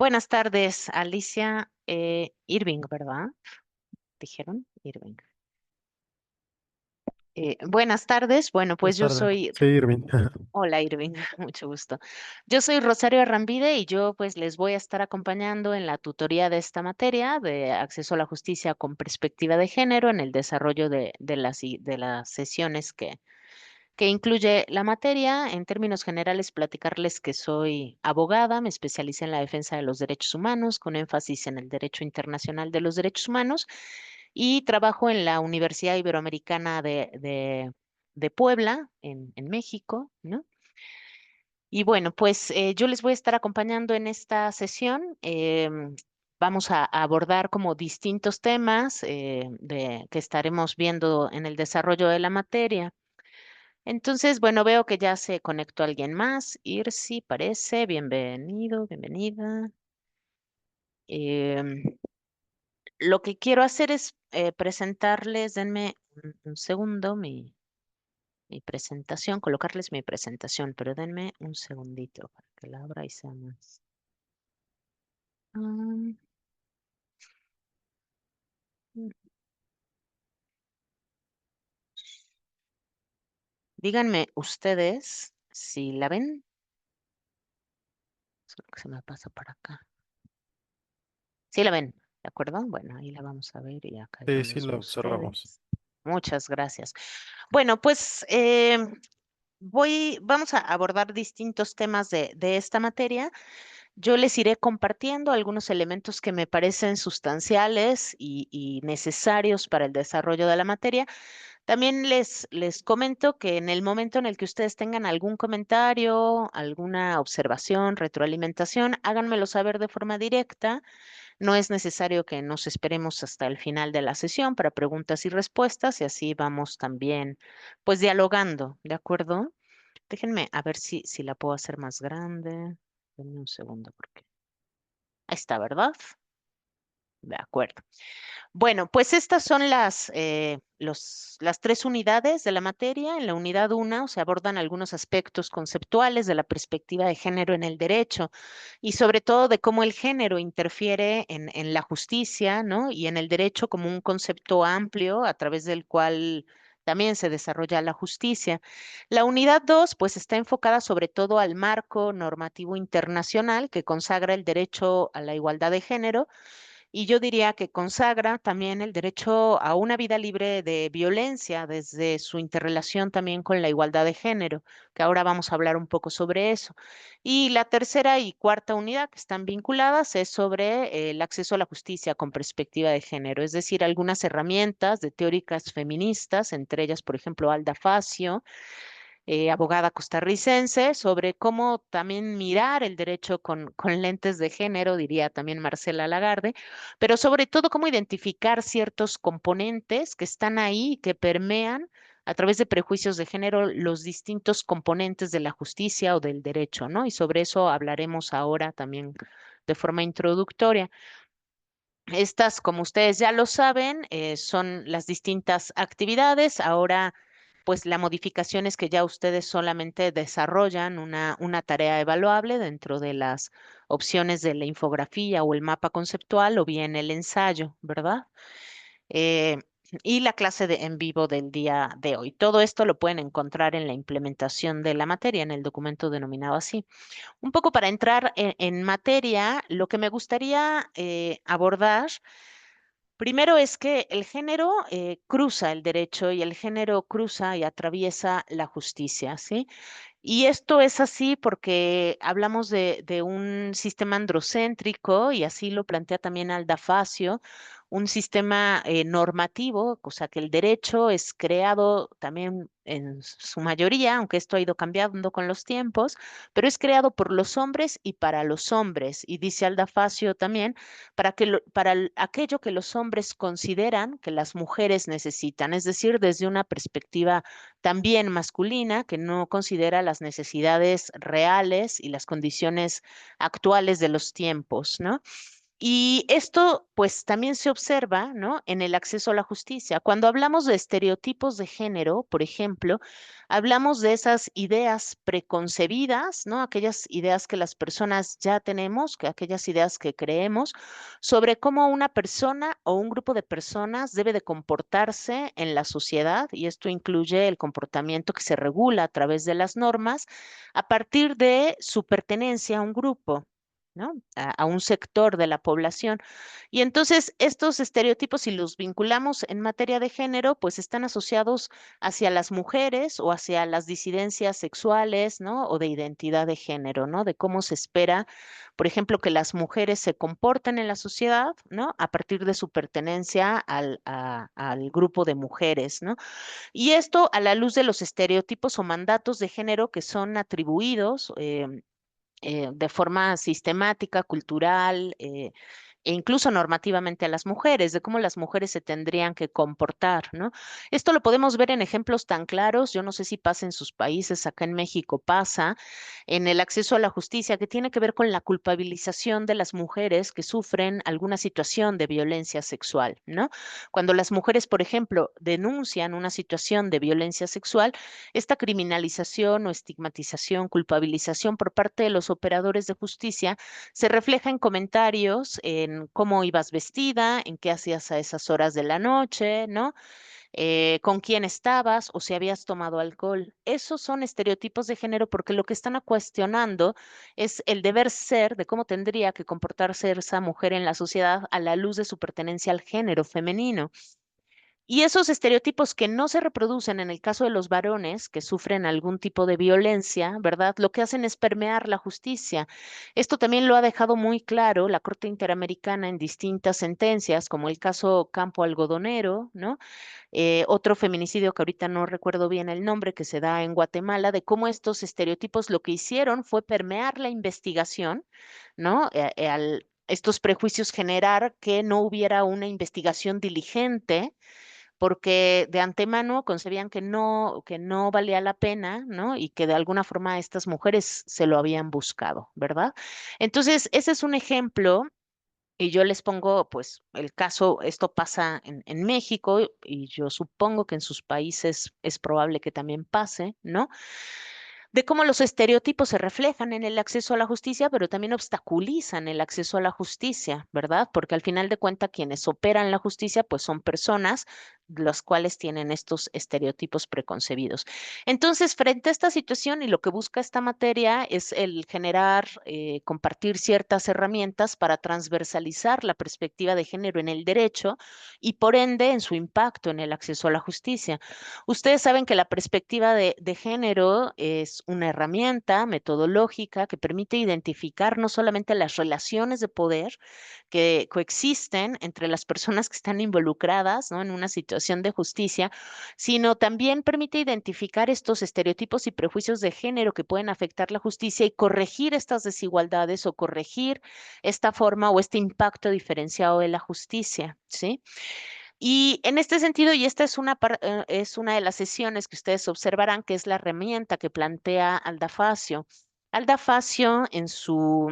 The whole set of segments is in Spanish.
Buenas tardes, Alicia. Irving, ¿verdad? Dijeron Irving. Buenas tardes. Bueno, pues Buenas yo tardes. soy. Sí, Irving. Hola, Irving. Mucho gusto. Yo soy Rosario Arrambide y yo pues les voy a estar acompañando en la tutoría de esta materia de acceso a la justicia con perspectiva de género en el desarrollo de las sesiones que incluye la materia. En términos generales, platicarles que soy abogada, me especialicé en la defensa de los derechos humanos, con énfasis en el derecho internacional de los derechos humanos, y trabajo en la Universidad Iberoamericana de Puebla, en México, ¿no? Y bueno, pues yo les voy a estar acompañando en esta sesión. Vamos a abordar como distintos temas que estaremos viendo en el desarrollo de la materia. Entonces, bueno, veo que ya se conectó alguien más. Irsi, parece. Bienvenido, bienvenida. Em, lo que quiero hacer es presentarles, denme un segundo, mi presentación, colocarles mi presentación, pero denme un segundito para que la abra y sea más. Ah, mm. Díganme ustedes si la ven. Solo que se me pasa para acá. Sí la ven, ¿de acuerdo? Bueno, ahí la vamos a ver y acá yo Sí, sí, los veo lo a observamos. ustedes. Muchas gracias. Bueno, pues vamos a abordar distintos temas de esta materia. Yo les iré compartiendo algunos elementos que me parecen sustanciales y necesarios para el desarrollo de la materia. También les comento que en el momento en el que ustedes tengan algún comentario, alguna observación, retroalimentación, háganmelo saber de forma directa. No es necesario que nos esperemos hasta el final de la sesión para preguntas y respuestas, y así vamos también pues dialogando, ¿de acuerdo? Déjenme a ver si la puedo hacer más grande. Denme un segundo porque ahí está, ¿verdad? De acuerdo. Bueno, pues estas son las tres unidades de la materia. En la unidad 1 se abordan algunos aspectos conceptuales de la perspectiva de género en el derecho y sobre todo de cómo el género interfiere en la justicia, ¿no? Y en el derecho como un concepto amplio a través del cual también se desarrolla la justicia. La unidad 2, pues está enfocada sobre todo al marco normativo internacional que consagra el derecho a la igualdad de género, y yo diría que consagra también el derecho a una vida libre de violencia desde su interrelación también con la igualdad de género, que ahora vamos a hablar un poco sobre eso. Y la tercera y cuarta unidad que están vinculadas es sobre el acceso a la justicia con perspectiva de género, es decir, algunas herramientas de teóricas feministas, entre ellas, por ejemplo, Alda Facio, abogada costarricense, sobre cómo también mirar el derecho con lentes de género, diría también Marcela Lagarde, pero sobre todo cómo identificar ciertos componentes que están ahí y que permean a través de prejuicios de género los distintos componentes de la justicia o del derecho, ¿no? Y sobre eso hablaremos ahora también de forma introductoria. Estas, como ustedes ya lo saben, son las distintas actividades. Ahora, pues la modificación es que ya ustedes solamente desarrollan una tarea evaluable dentro de las opciones de la infografía o el mapa conceptual o bien el ensayo, ¿verdad? Eh, y la clase en vivo del día de hoy. Todo esto lo pueden encontrar en la implementación de la materia, en el documento denominado así. Un poco para entrar en materia, lo que me gustaría abordar primero es que el género cruza el derecho y el género cruza y atraviesa la justicia, ¿sí? Y esto es así porque hablamos de un sistema androcéntrico y así lo plantea también Alda Facio, un sistema normativo, o sea que el derecho es creado también en su mayoría, aunque esto ha ido cambiando con los tiempos, pero es creado por los hombres y para los hombres. Y dice Alda Facio también, aquello que los hombres consideran que las mujeres necesitan, es decir, desde una perspectiva también masculina, que no considera las necesidades reales y las condiciones actuales de los tiempos, ¿no? Y esto, pues, también se observa, ¿no? En el acceso a la justicia. Cuando hablamos de estereotipos de género, por ejemplo, hablamos de esas ideas preconcebidas, ¿no? Aquellas ideas que las personas ya tenemos, que aquellas ideas que creemos sobre cómo una persona o un grupo de personas debe de comportarse en la sociedad, y esto incluye el comportamiento que se regula a través de las normas a partir de su pertenencia a un grupo. ¿No? A un sector de la población. Y entonces estos estereotipos, si los vinculamos en materia de género, pues están asociados hacia las mujeres o hacia las disidencias sexuales, ¿no? O de identidad de género, ¿no? De cómo se espera, por ejemplo, que las mujeres se comporten en la sociedad, ¿no? A partir de su pertenencia al grupo de mujeres, ¿no? Y esto a la luz de los estereotipos o mandatos de género que son atribuidos. De forma sistemática, cultural, e incluso normativamente a las mujeres, de cómo las mujeres se tendrían que comportar, ¿no? Esto lo podemos ver en ejemplos tan claros, yo no sé si pasa en sus países, acá en México pasa, en el acceso a la justicia, que tiene que ver con la culpabilización de las mujeres que sufren alguna situación de violencia sexual, ¿no? Cuando las mujeres, por ejemplo, denuncian una situación de violencia sexual, esta criminalización o estigmatización, culpabilización por parte de los operadores de justicia se refleja en comentarios, en cómo ibas vestida, en qué hacías a esas horas de la noche, ¿no? Con quién estabas o si habías tomado alcohol. Esos son estereotipos de género porque lo que están cuestionando es el deber ser de cómo tendría que comportarse esa mujer en la sociedad a la luz de su pertenencia al género femenino. Y esos estereotipos que no se reproducen en el caso de los varones que sufren algún tipo de violencia, ¿verdad? Lo que hacen es permear la justicia. Esto también lo ha dejado muy claro la Corte Interamericana en distintas sentencias, como el caso Campo Algodonero, ¿no? Otro feminicidio que ahorita no recuerdo bien el nombre, que se da en Guatemala, de cómo estos estereotipos lo que hicieron fue permear la investigación, ¿no? Estos prejuicios generar que no hubiera una investigación diligente porque de antemano concebían que no valía la pena, ¿no? Y que de alguna forma estas mujeres se lo habían buscado, ¿verdad? Entonces, ese es un ejemplo. Y yo les pongo, pues, el caso, esto pasa en México y yo supongo que en sus países es probable que también pase, ¿no? De cómo los estereotipos se reflejan en el acceso a la justicia, pero también obstaculizan el acceso a la justicia, ¿verdad? Porque al final de cuentas quienes operan la justicia, pues son personas las cuales tienen estos estereotipos preconcebidos. Entonces, frente a esta situación y lo que busca esta materia es el generar, compartir ciertas herramientas para transversalizar la perspectiva de género en el derecho y por ende en su impacto en el acceso a la justicia. Ustedes saben que la perspectiva de género es una herramienta metodológica que permite identificar no solamente las relaciones de poder que coexisten entre las personas que están involucradas, ¿no? En una situación de justicia, sino también permite identificar estos estereotipos y prejuicios de género que pueden afectar la justicia y corregir estas desigualdades o corregir esta forma o este impacto diferenciado de la justicia, ¿sí? Y en este sentido, y esta es una de las sesiones que ustedes observarán, que es la herramienta que plantea Alda Facio. Alda Facio, en su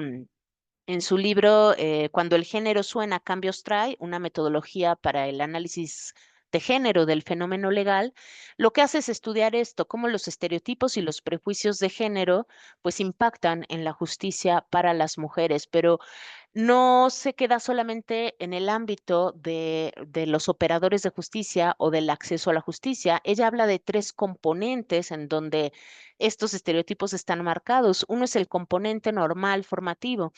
libro Cuando el género suena, cambios trae, una metodología para el análisis de género del fenómeno legal, lo que hace es estudiar esto, cómo los estereotipos y los prejuicios de género pues impactan en la justicia para las mujeres, pero no se queda solamente en el ámbito de los operadores de justicia o del acceso a la justicia. Ella habla de tres componentes en donde estos estereotipos están marcados. Uno es el componente normal formativo.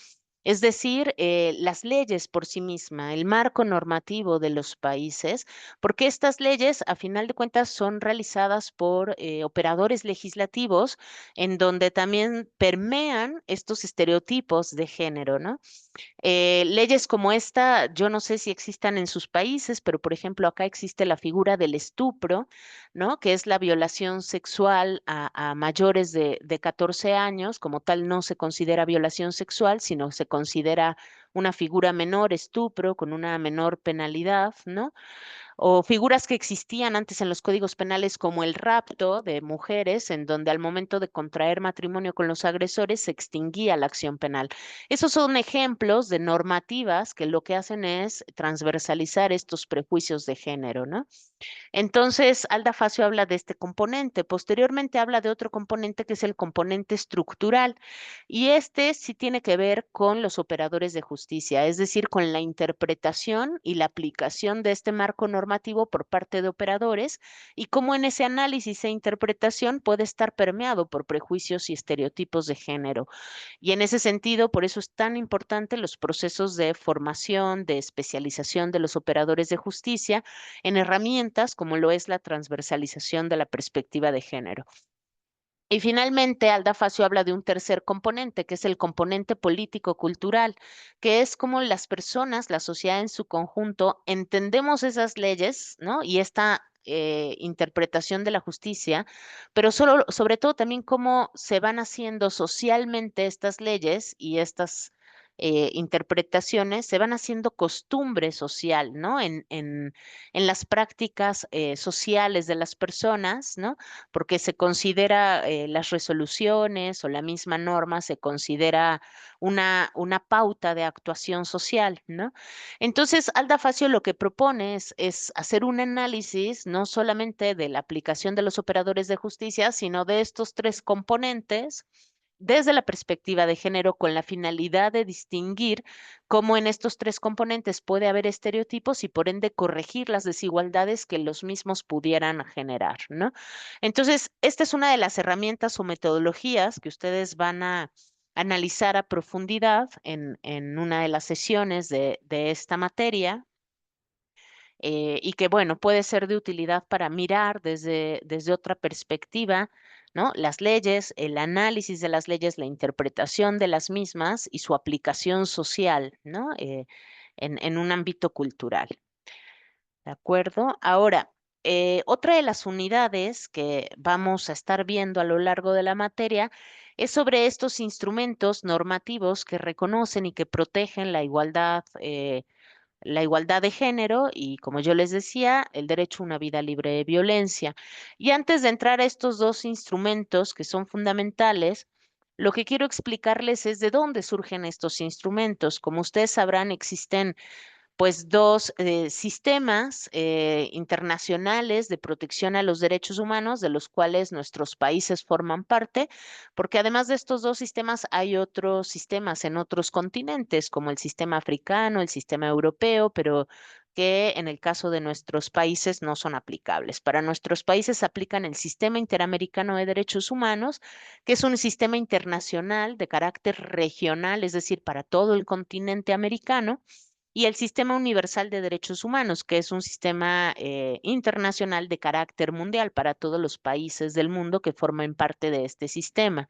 Es decir, las leyes por sí misma, el marco normativo de los países, porque estas leyes, a final de cuentas, son realizadas por operadores legislativos en donde también permean estos estereotipos de género, ¿no? Leyes como esta, yo no sé si existan en sus países, pero por ejemplo acá existe la figura del estupro, ¿no? Que es la violación sexual a mayores de 14 años. Como tal, no se considera violación sexual, sino se considera una figura menor, estupro, con una menor penalidad, ¿no? o figuras que existían antes en los códigos penales como el rapto de mujeres, en donde al momento de contraer matrimonio con los agresores se extinguía la acción penal. Esos son ejemplos de normativas que lo que hacen es transversalizar estos prejuicios de género, ¿no? Entonces, Alda Facio habla de este componente. Posteriormente habla de otro componente que es el componente estructural. Y este sí tiene que ver con los operadores de justicia, es decir, con la interpretación y la aplicación de este marco normativo por parte de operadores y cómo en ese análisis e interpretación puede estar permeado por prejuicios y estereotipos de género. Y en ese sentido, por eso es tan importante los procesos de formación, de especialización de los operadores de justicia en herramientas como lo es la transversalización de la perspectiva de género. Y finalmente, Alda Facio habla de un tercer componente, que es el componente político-cultural, que es como las personas, la sociedad en su conjunto, entendemos esas leyes, ¿no? Y esta interpretación de la justicia, pero solo, sobre todo también cómo se van haciendo socialmente estas leyes y estas interpretaciones, se van haciendo costumbre social, ¿no? En las prácticas sociales de las personas, ¿no? Porque se considera las resoluciones o la misma norma se considera una pauta de actuación social, ¿no? Entonces, Alda Facio lo que propone es hacer un análisis no solamente de la aplicación de los operadores de justicia, sino de estos tres componentes desde la perspectiva de género con la finalidad de distinguir cómo en estos tres componentes puede haber estereotipos y por ende corregir las desigualdades que los mismos pudieran generar, ¿no? Entonces, esta es una de las herramientas o metodologías que ustedes van a analizar a profundidad en una de las sesiones de esta materia y que, bueno, puede ser de utilidad para mirar desde otra perspectiva, ¿no? Las leyes, el análisis de las leyes, la interpretación de las mismas y su aplicación social, ¿no? En un ámbito cultural. ¿De acuerdo? Ahora, otra de las unidades que vamos a estar viendo a lo largo de la materia es sobre estos instrumentos normativos que reconocen y que protegen la igualdad de género y, como yo les decía, el derecho a una vida libre de violencia. Y antes de entrar a estos dos instrumentos que son fundamentales, lo que quiero explicarles es de dónde surgen estos instrumentos. Como ustedes sabrán, existen pues dos sistemas internacionales de protección a los derechos humanos, de los cuales nuestros países forman parte, porque además de estos dos sistemas hay otros sistemas en otros continentes, como el sistema africano, el sistema europeo, pero que en el caso de nuestros países no son aplicables. Para nuestros países aplican el Sistema Interamericano de Derechos Humanos, que es un sistema internacional de carácter regional, es decir, para todo el continente americano, y el Sistema Universal de Derechos Humanos, que es un sistema internacional de carácter mundial para todos los países del mundo que forman parte de este sistema,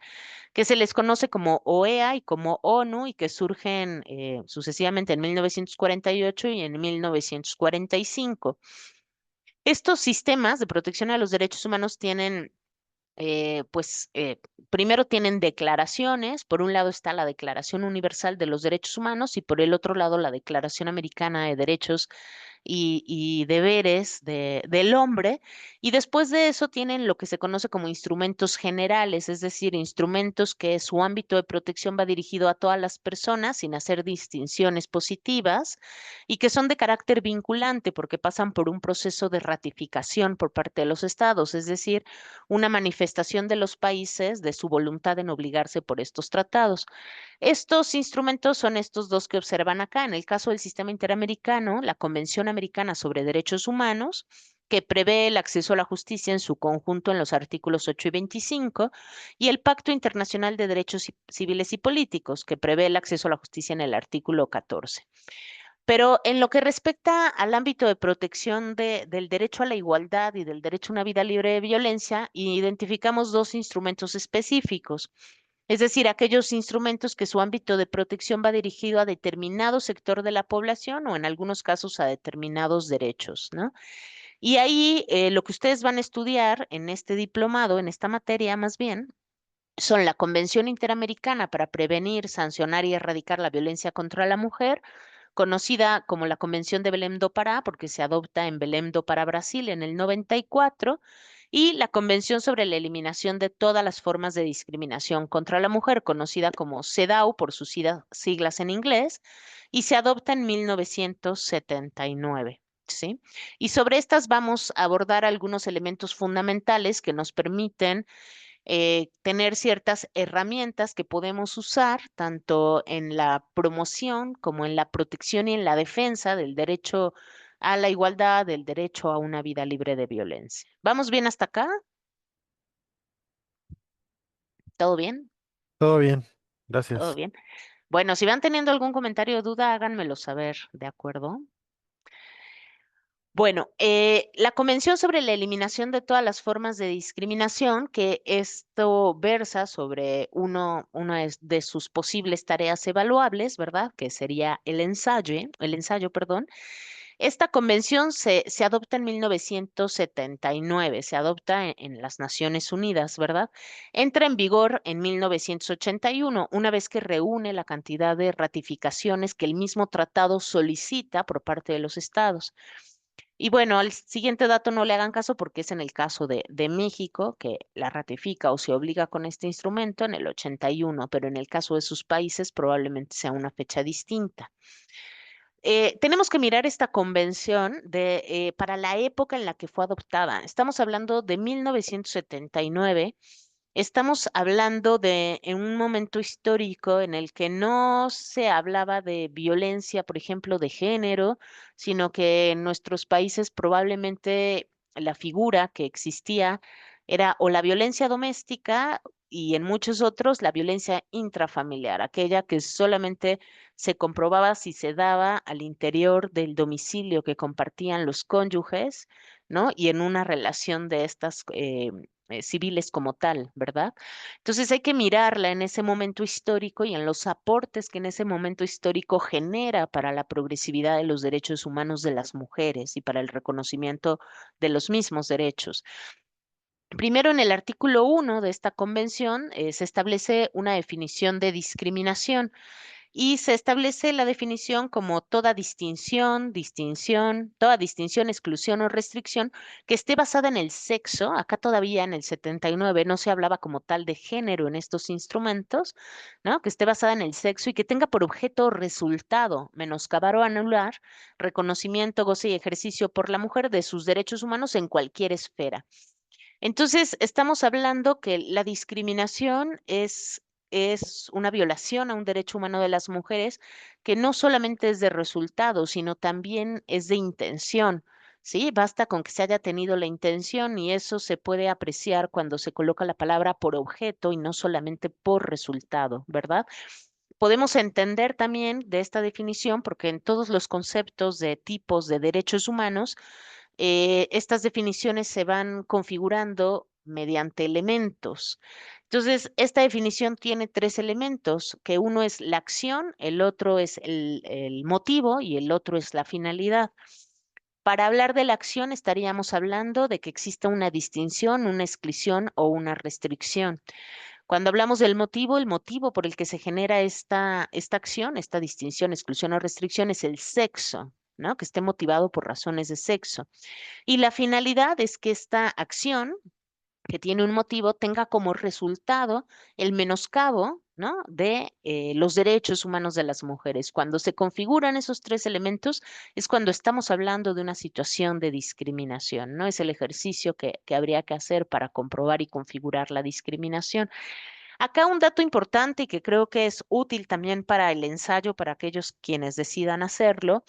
que se les conoce como OEA y como ONU y que surgen sucesivamente en 1948 y en 1945. Estos sistemas de protección a los derechos humanos tienen pues primero tienen declaraciones. Por un lado está la Declaración Universal de los Derechos Humanos y por el otro lado la Declaración Americana de Derechos y Deberes del Hombre. Y después de eso tienen lo que se conoce como instrumentos generales, es decir, instrumentos que su ámbito de protección va dirigido a todas las personas sin hacer distinciones positivas y que son de carácter vinculante porque pasan por un proceso de ratificación por parte de los estados, es decir, una manifestación de los países de su voluntad en obligarse por estos tratados. Estos instrumentos son estos dos que observan acá. En el caso del sistema interamericano, la Convención Americana sobre Derechos Humanos, que prevé el acceso a la justicia en su conjunto en los artículos 8 y 25, y el Pacto Internacional de Derechos Civiles y Políticos, que prevé el acceso a la justicia en el artículo 14. Pero en lo que respecta al ámbito de protección del derecho a la igualdad y del derecho a una vida libre de violencia, identificamos dos instrumentos específicos, es decir, aquellos instrumentos que su ámbito de protección va dirigido a determinado sector de la población o en algunos casos a determinados derechos, ¿no? Y ahí lo que ustedes van a estudiar en este diplomado, en esta materia más bien, son la Convención Interamericana para prevenir, sancionar y erradicar la violencia contra la mujer, conocida como la Convención de Belém do Pará, porque se adopta en Belém do Pará, Brasil, en el 94, y la Convención sobre la Eliminación de todas las formas de discriminación contra la mujer, conocida como CEDAW por sus siglas en inglés, y se adopta en 1979. ¿Sí? Y sobre estas vamos a abordar algunos elementos fundamentales que nos permiten tener ciertas herramientas que podemos usar tanto en la promoción como en la protección y en la defensa del derecho a la igualdad, del derecho a una vida libre de violencia. ¿Vamos bien hasta acá? ¿Todo bien? Todo bien, ¿Todo gracias. bien? Bueno, si van teniendo algún comentario o duda, háganmelo saber, ¿de acuerdo? Bueno, la Convención sobre la Eliminación de todas las formas de discriminación, que esto versa sobre una de sus posibles tareas evaluables, ¿verdad? Que sería el ensayo, perdón. Esta convención se adopta en 1979, se adopta en las Naciones Unidas, ¿verdad? Entra en vigor en 1981, una vez que reúne la cantidad de ratificaciones que el mismo tratado solicita por parte de los estados. Y bueno, al siguiente dato no le hagan caso porque es en el caso de México, que la ratifica o se obliga con este instrumento en el 81, pero en el caso de sus países probablemente sea una fecha distinta. Tenemos que mirar esta convención para la época en la que fue adoptada. Estamos hablando de 1979. Estamos hablando de en un momento histórico en el que no se hablaba de violencia, por ejemplo, de género, sino que en nuestros países probablemente la figura que existía era o la violencia doméstica y en muchos otros la violencia intrafamiliar, aquella que solamente se comprobaba si se daba al interior del domicilio que compartían los cónyuges, ¿no? Y en una relación de estas civiles como tal, ¿verdad? Entonces hay que mirarla en ese momento histórico y en los aportes que en ese momento histórico genera para la progresividad de los derechos humanos de las mujeres y para el reconocimiento de los mismos derechos. Primero, en el artículo 1 de esta convención se establece una definición de discriminación y se establece la definición como toda distinción, exclusión o restricción que esté basada en el sexo. Acá todavía en el 79 no se hablaba como tal de género en estos instrumentos, ¿no? Que esté basada en el sexo y que tenga por objeto o resultado menoscabar o anular reconocimiento, goce y ejercicio por la mujer de sus derechos humanos en cualquier esfera. Entonces, estamos hablando que la discriminación es una violación a un derecho humano de las mujeres que no solamente es de resultado, sino también es de intención. ¿Sí? Basta con que se haya tenido la intención y eso se puede apreciar cuando se coloca la palabra por objeto y no solamente por resultado, ¿verdad? Podemos entender también de esta definición porque en todos los conceptos de tipos de derechos humanos, estas definiciones se van configurando mediante elementos. Entonces, esta definición tiene tres elementos, que uno es la acción, el otro es el motivo y el otro es la finalidad. Para hablar de la acción estaríamos hablando de que exista una distinción, una exclusión o una restricción. Cuando hablamos del motivo, el motivo por el que se genera esta acción, esta distinción, exclusión o restricción es el sexo, ¿no? Que esté motivado por razones de sexo. Y la finalidad es que esta acción, que tiene un motivo, tenga como resultado el menoscabo, ¿no? De los derechos humanos de las mujeres. Cuando se configuran esos tres elementos, es cuando estamos hablando de una situación de discriminación, ¿no? Es el ejercicio que habría que hacer para comprobar y configurar la discriminación. Acá un dato importante y que creo que es útil también para el ensayo, para aquellos quienes decidan hacerlo,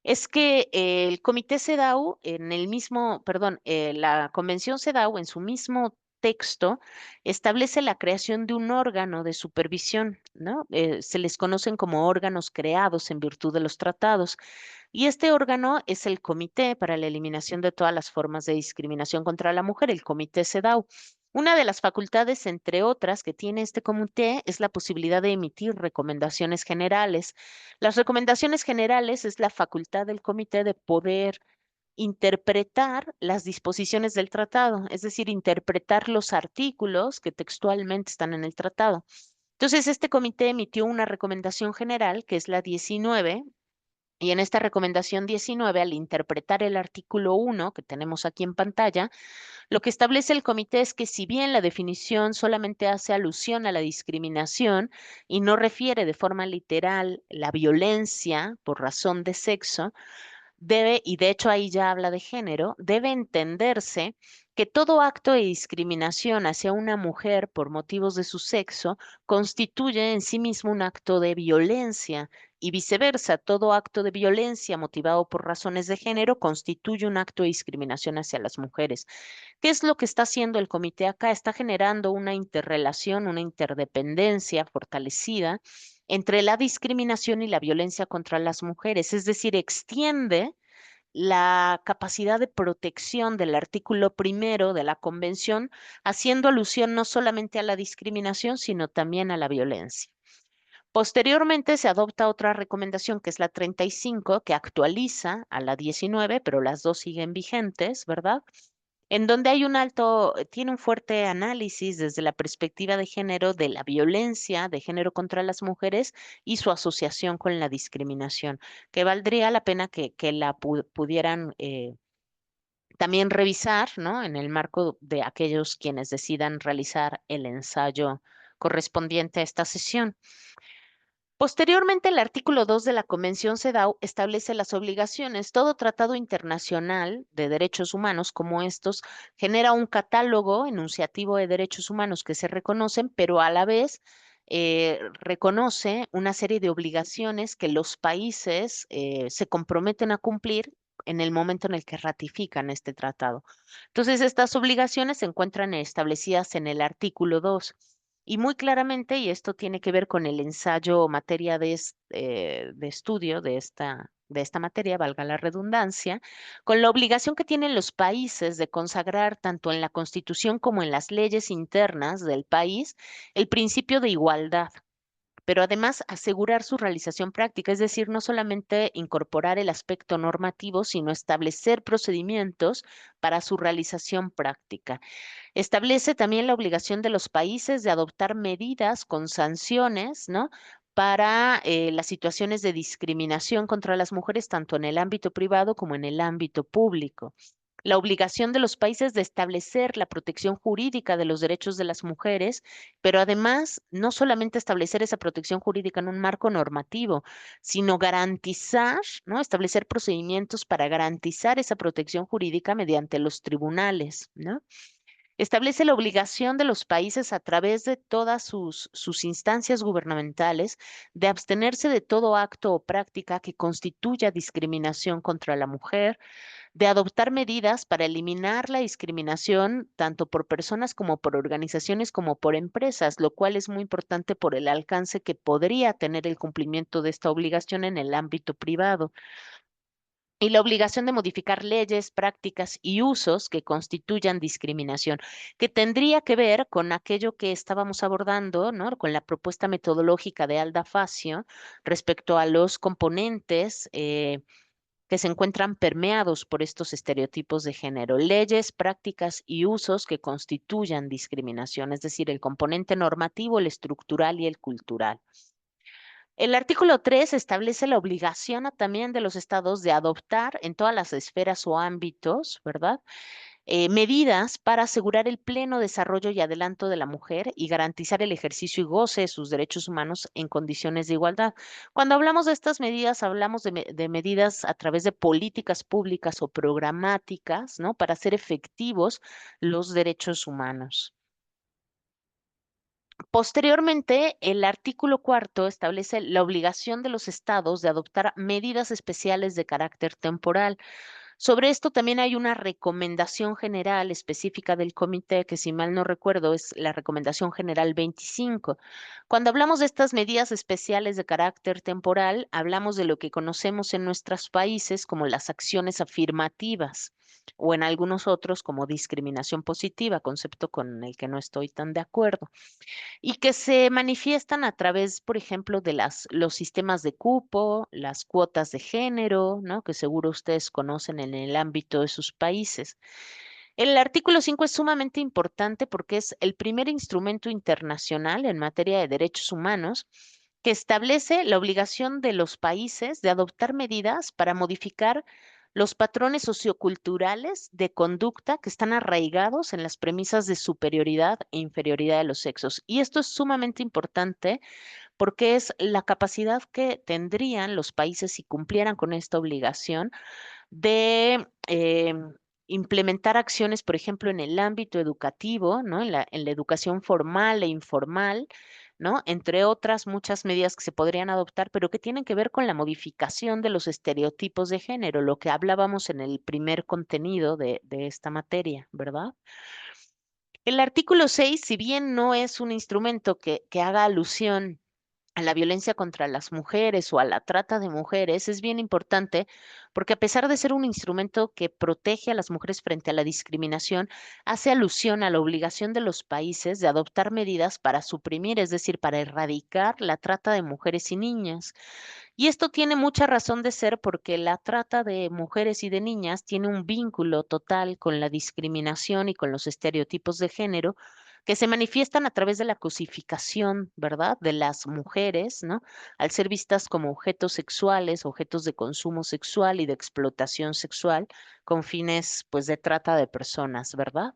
es que el Comité CEDAW en el mismo, perdón, la Convención CEDAW en su mismo texto establece la creación de un órgano de supervisión, ¿no? Se les conocen como órganos creados en virtud de los tratados. Y este órgano es el Comité para la Eliminación de todas las formas de discriminación contra la mujer, el Comité CEDAW. Una de las facultades, entre otras, que tiene este comité es la posibilidad de emitir recomendaciones generales. Las recomendaciones generales es la facultad del comité de poder interpretar las disposiciones del tratado, es decir, interpretar los artículos que textualmente están en el tratado. Entonces, este comité emitió una recomendación general, que es la 19, Y en esta recomendación 19, al interpretar el artículo 1 que tenemos aquí en pantalla, lo que establece el comité es que si bien la definición solamente hace alusión a la discriminación y no refiere de forma literal la violencia por razón de sexo, debe, y de hecho ahí ya habla de género, debe entenderse que todo acto de discriminación hacia una mujer por motivos de su sexo constituye en sí mismo un acto de violencia y viceversa, todo acto de violencia motivado por razones de género constituye un acto de discriminación hacia las mujeres. ¿Qué es lo que está haciendo el comité acá? Está generando una interrelación, una interdependencia fortalecida entre la discriminación y la violencia contra las mujeres, es decir, extiende la capacidad de protección del artículo primero de la Convención, haciendo alusión no solamente a la discriminación, sino también a la violencia. Posteriormente se adopta otra recomendación que es la 35, que actualiza a la 19, pero las dos siguen vigentes, ¿verdad? En donde hay un alto, tiene un fuerte análisis desde la perspectiva de género de la violencia de género contra las mujeres y su asociación con la discriminación, que valdría la pena que la pudieran también revisar, ¿no? En el marco de aquellos quienes decidan realizar el ensayo correspondiente a esta sesión. Posteriormente, el artículo 2 de la Convención CEDAW establece las obligaciones. Todo tratado internacional de derechos humanos como estos genera un catálogo enunciativo de derechos humanos que se reconocen, pero a la vez reconoce una serie de obligaciones que los países se comprometen a cumplir en el momento en el que ratifican este tratado. Entonces, estas obligaciones se encuentran establecidas en el artículo 2. Y muy claramente, y esto tiene que ver con el ensayo o materia de estudio de esta materia, valga la redundancia, con la obligación que tienen los países de consagrar tanto en la Constitución como en las leyes internas del país el principio de igualdad, pero además asegurar su realización práctica, es decir, no solamente incorporar el aspecto normativo, sino establecer procedimientos para su realización práctica. Establece también la obligación de los países de adoptar medidas con sanciones, ¿no? Para las situaciones de discriminación contra las mujeres, tanto en el ámbito privado como en el ámbito público. La obligación de los países de establecer la protección jurídica de los derechos de las mujeres, pero además no solamente establecer esa protección jurídica en un marco normativo, sino garantizar, ¿no? Establecer procedimientos para garantizar esa protección jurídica mediante los tribunales, ¿no? Establece la obligación de los países a través de todas sus instancias gubernamentales de abstenerse de todo acto o práctica que constituya discriminación contra la mujer, de adoptar medidas para eliminar la discriminación tanto por personas como por organizaciones como por empresas, lo cual es muy importante por el alcance que podría tener el cumplimiento de esta obligación en el ámbito privado y la obligación de modificar leyes, prácticas y usos que constituyan discriminación, que tendría que ver con aquello que estábamos abordando, ¿no? Con la propuesta metodológica de Alda Facio respecto a los componentes que se encuentran permeados por estos estereotipos de género, leyes, prácticas y usos que constituyan discriminación, es decir, el componente normativo, el estructural y el cultural. El artículo 3 establece la obligación también de los estados de adoptar en todas las esferas o ámbitos, ¿verdad? Medidas para asegurar el pleno desarrollo y adelanto de la mujer y garantizar el ejercicio y goce de sus derechos humanos en condiciones de igualdad. Cuando hablamos de estas medidas, hablamos de medidas a través de políticas públicas o programáticas, ¿no? Para hacer efectivos los derechos humanos. Posteriormente, el artículo cuarto establece la obligación de los estados de adoptar medidas especiales de carácter temporal. Sobre esto también hay una recomendación general específica del comité, que si mal no recuerdo es la recomendación general 25. Cuando hablamos de estas medidas especiales de carácter temporal, hablamos de lo que conocemos en nuestros países como las acciones afirmativas o en algunos otros como discriminación positiva, concepto con el que no estoy tan de acuerdo y que se manifiestan a través, por ejemplo, de los sistemas de cupo, las cuotas de género, ¿no? Que seguro ustedes conocen en el ámbito de sus países. El artículo 5 es sumamente importante porque es el primer instrumento internacional en materia de derechos humanos que establece la obligación de los países de adoptar medidas para modificar los patrones socioculturales de conducta que están arraigados en las premisas de superioridad e inferioridad de los sexos. Y esto es sumamente importante porque es la capacidad que tendrían los países si cumplieran con esta obligación de implementar acciones, por ejemplo, en el ámbito educativo, ¿no? En la educación formal e informal, ¿no? Entre otras muchas medidas que se podrían adoptar, pero que tienen que ver con la modificación de los estereotipos de género, lo que hablábamos en el primer contenido de esta materia, ¿verdad? El artículo 6, si bien no es un instrumento que haga alusión a la violencia contra las mujeres o a la trata de mujeres es bien importante porque a pesar de ser un instrumento que protege a las mujeres frente a la discriminación, hace alusión a la obligación de los países de adoptar medidas para suprimir, es decir, para erradicar la trata de mujeres y niñas. Y esto tiene mucha razón de ser porque la trata de mujeres y de niñas tiene un vínculo total con la discriminación y con los estereotipos de género que se manifiestan a través de la cosificación, ¿verdad? De las mujeres, ¿no? Al ser vistas como objetos sexuales, objetos de consumo sexual y de explotación sexual con fines, pues, de trata de personas, ¿verdad?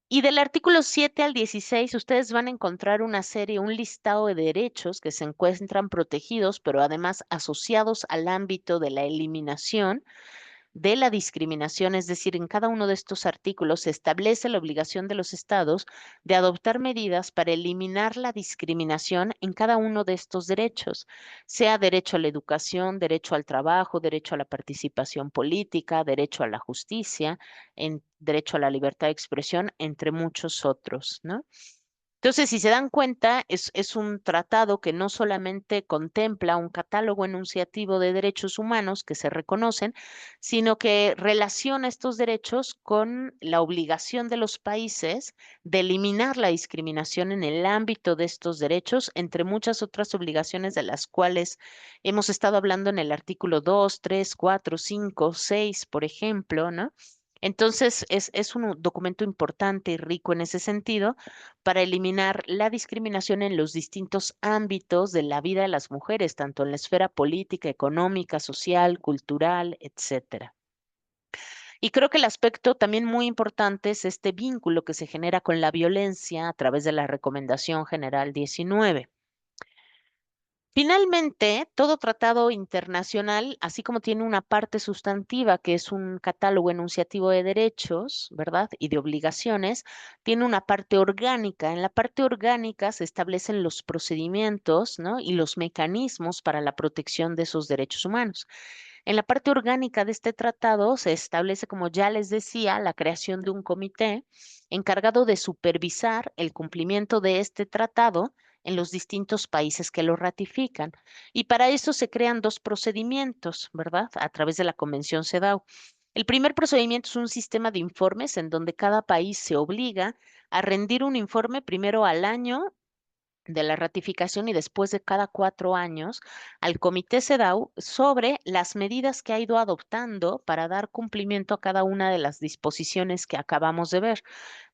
Y del artículo 7 al 16, ustedes van a encontrar una serie, un listado de derechos que se encuentran protegidos, pero además asociados al ámbito de la eliminación de la discriminación, es decir, en cada uno de estos artículos se establece la obligación de los estados de adoptar medidas para eliminar la discriminación en cada uno de estos derechos, sea derecho a la educación, derecho al trabajo, derecho a la participación política, derecho a la justicia, en derecho a la libertad de expresión, entre muchos otros, ¿no? Entonces, si se dan cuenta, es un tratado que no solamente contempla un catálogo enunciativo de derechos humanos que se reconocen, sino que relaciona estos derechos con la obligación de los países de eliminar la discriminación en el ámbito de estos derechos, entre muchas otras obligaciones de las cuales hemos estado hablando en el artículo 2, 3, 4, 5, 6, por ejemplo, ¿no? Entonces, es un documento importante y rico en ese sentido para eliminar la discriminación en los distintos ámbitos de la vida de las mujeres, tanto en la esfera política, económica, social, cultural, etcétera. Y creo que el aspecto también muy importante es este vínculo que se genera con la violencia a través de la Recomendación General 19. Finalmente, todo tratado internacional, así como tiene una parte sustantiva, que es un catálogo enunciativo de derechos, ¿verdad? Y de obligaciones, tiene una parte orgánica. En la parte orgánica se establecen los procedimientos, ¿no? Y los mecanismos para la protección de esos derechos humanos. En la parte orgánica de este tratado se establece, como ya les decía, la creación de un comité encargado de supervisar el cumplimiento de este tratado en los distintos países que lo ratifican. Y para eso se crean dos procedimientos, ¿verdad? A través de la Convención CEDAW. El primer procedimiento es un sistema de informes en donde cada país se obliga a rendir un informe primero al año de la ratificación y después de cada 4 años al Comité CEDAW sobre las medidas que ha ido adoptando para dar cumplimiento a cada una de las disposiciones que acabamos de ver.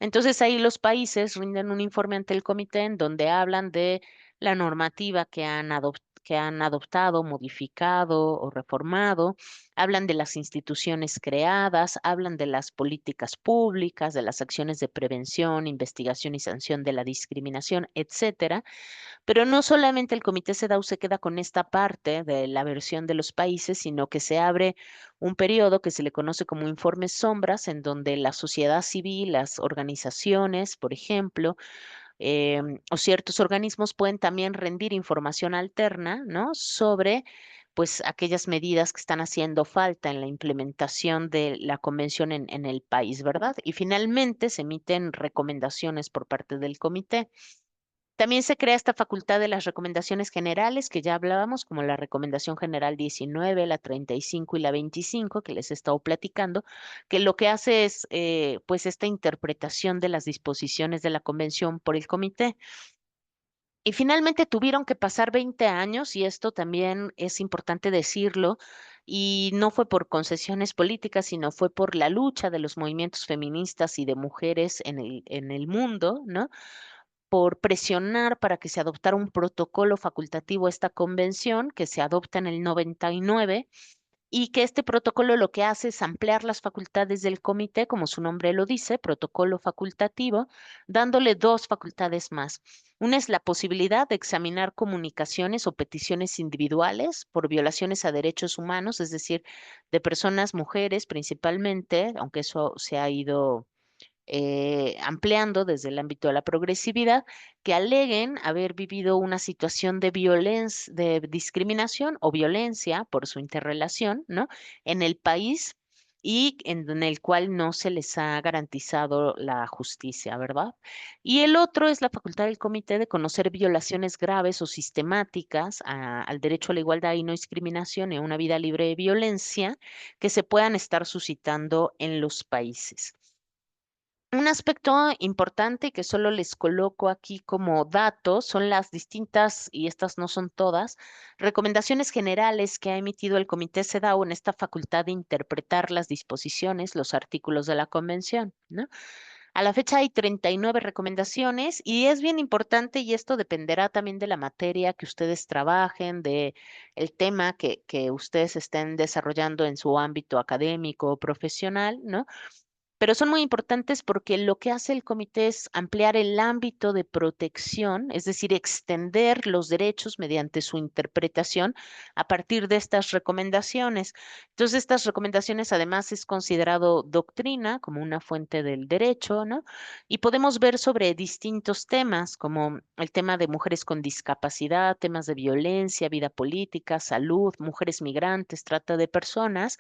Entonces ahí los países rinden un informe ante el comité en donde hablan de la normativa que han adoptado, modificado o reformado, hablan de las instituciones creadas, hablan de las políticas públicas, de las acciones de prevención, investigación y sanción de la discriminación, etcétera. Pero no solamente el Comité CEDAW se queda con esta parte de la versión de los países, sino que se abre un periodo que se le conoce como informes sombras, en donde la sociedad civil, las organizaciones, por ejemplo, o ciertos organismos pueden también rendir información alterna, ¿no? Sobre pues aquellas medidas que están haciendo falta en la implementación de la convención en el país, ¿verdad? Y finalmente se emiten recomendaciones por parte del comité. También se crea esta facultad de las recomendaciones generales que ya hablábamos, como la Recomendación General 19, la 35 y la 25, que les he estado platicando, que lo que hace es pues esta interpretación de las disposiciones de la convención por el comité. Y finalmente tuvieron que pasar 20 años, y esto también es importante decirlo, y no fue por concesiones políticas, sino fue por la lucha de los movimientos feministas y de mujeres en el mundo, ¿no? por presionar para que se adoptara un protocolo facultativo a esta convención que se adopta en el 99 y que este protocolo lo que hace es ampliar las facultades del comité, como su nombre lo dice, protocolo facultativo, dándole dos facultades más. Una es la posibilidad de examinar comunicaciones o peticiones individuales por violaciones a derechos humanos, es decir, de personas, mujeres principalmente, aunque eso se ha ido ampliando desde el ámbito de la progresividad, que aleguen haber vivido una situación de violencia, de discriminación o violencia por su interrelación, ¿no? En el país y en el cual no se les ha garantizado la justicia, ¿verdad? Y el otro es la facultad del comité de conocer violaciones graves o sistemáticas al derecho a la igualdad y no discriminación y a una vida libre de violencia que se puedan estar suscitando en los países. Un aspecto importante que solo les coloco aquí como datos son las distintas, y estas no son todas, recomendaciones generales que ha emitido el Comité CEDAW en esta facultad de interpretar las disposiciones, los artículos de la Convención, ¿no? A la fecha hay 39 recomendaciones y es bien importante y esto dependerá también de la materia que ustedes trabajen, de el tema que ustedes estén desarrollando en su ámbito académico o profesional, ¿no? Pero son muy importantes porque lo que hace el comité es ampliar el ámbito de protección, es decir, extender los derechos mediante su interpretación a partir de estas recomendaciones. Entonces, estas recomendaciones además es considerado doctrina como una fuente del derecho, ¿no? Y podemos ver sobre distintos temas, como el tema de mujeres con discapacidad, temas de violencia, vida política, salud, mujeres migrantes, trata de personas.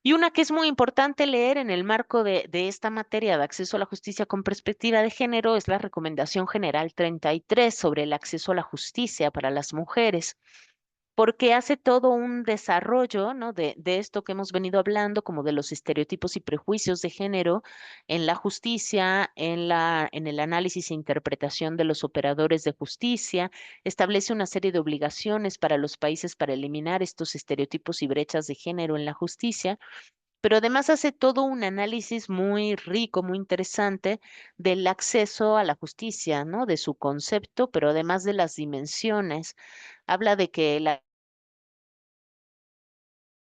Y una que es muy importante leer en el marco de esta materia de acceso a la justicia con perspectiva de género es la Recomendación General 33 sobre el acceso a la justicia para las mujeres, porque hace todo un desarrollo, ¿no? de esto que hemos venido hablando, como de los estereotipos y prejuicios de género en la justicia, en el análisis e interpretación de los operadores de justicia, establece una serie de obligaciones para los países para eliminar estos estereotipos y brechas de género en la justicia, pero además hace todo un análisis muy rico, muy interesante del acceso a la justicia, ¿no? De su concepto, pero además de las dimensiones. Habla de que el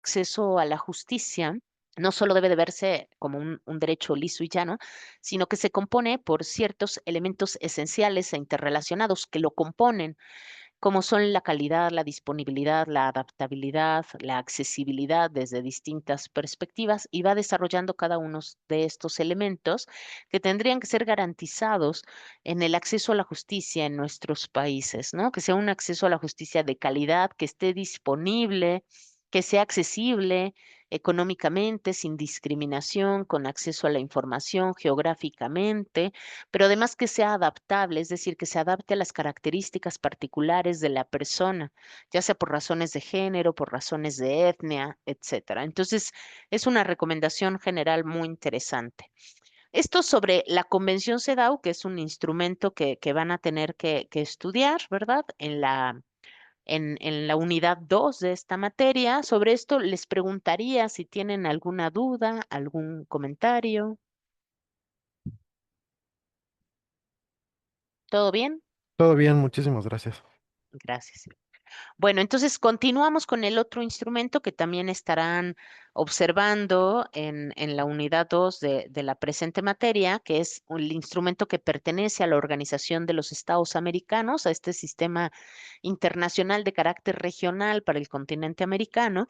acceso a la justicia no solo debe de verse como un derecho liso y llano, sino que se compone por ciertos elementos esenciales e interrelacionados que lo componen como son la calidad, la disponibilidad, la adaptabilidad, la accesibilidad desde distintas perspectivas y va desarrollando cada uno de estos elementos que tendrían que ser garantizados en el acceso a la justicia en nuestros países, ¿no? Que sea un acceso a la justicia de calidad, que esté disponible, que sea accesible económicamente, sin discriminación, con acceso a la información geográficamente, pero además que sea adaptable, es decir, que se adapte a las características particulares de la persona, ya sea por razones de género, por razones de etnia, etcétera. Entonces, es una recomendación general muy interesante. Esto sobre la Convención CEDAW, que es un instrumento que van a tener que estudiar, ¿verdad? En la unidad 2 de esta materia. Sobre esto les preguntaría si tienen alguna duda, algún comentario. ¿Todo bien? Todo bien, muchísimas gracias. Gracias. Bueno, entonces continuamos con el otro instrumento que también estarán observando en la unidad 2 de la presente materia, que es el instrumento que pertenece a la Organización de los Estados Americanos, a este sistema internacional de carácter regional para el continente americano,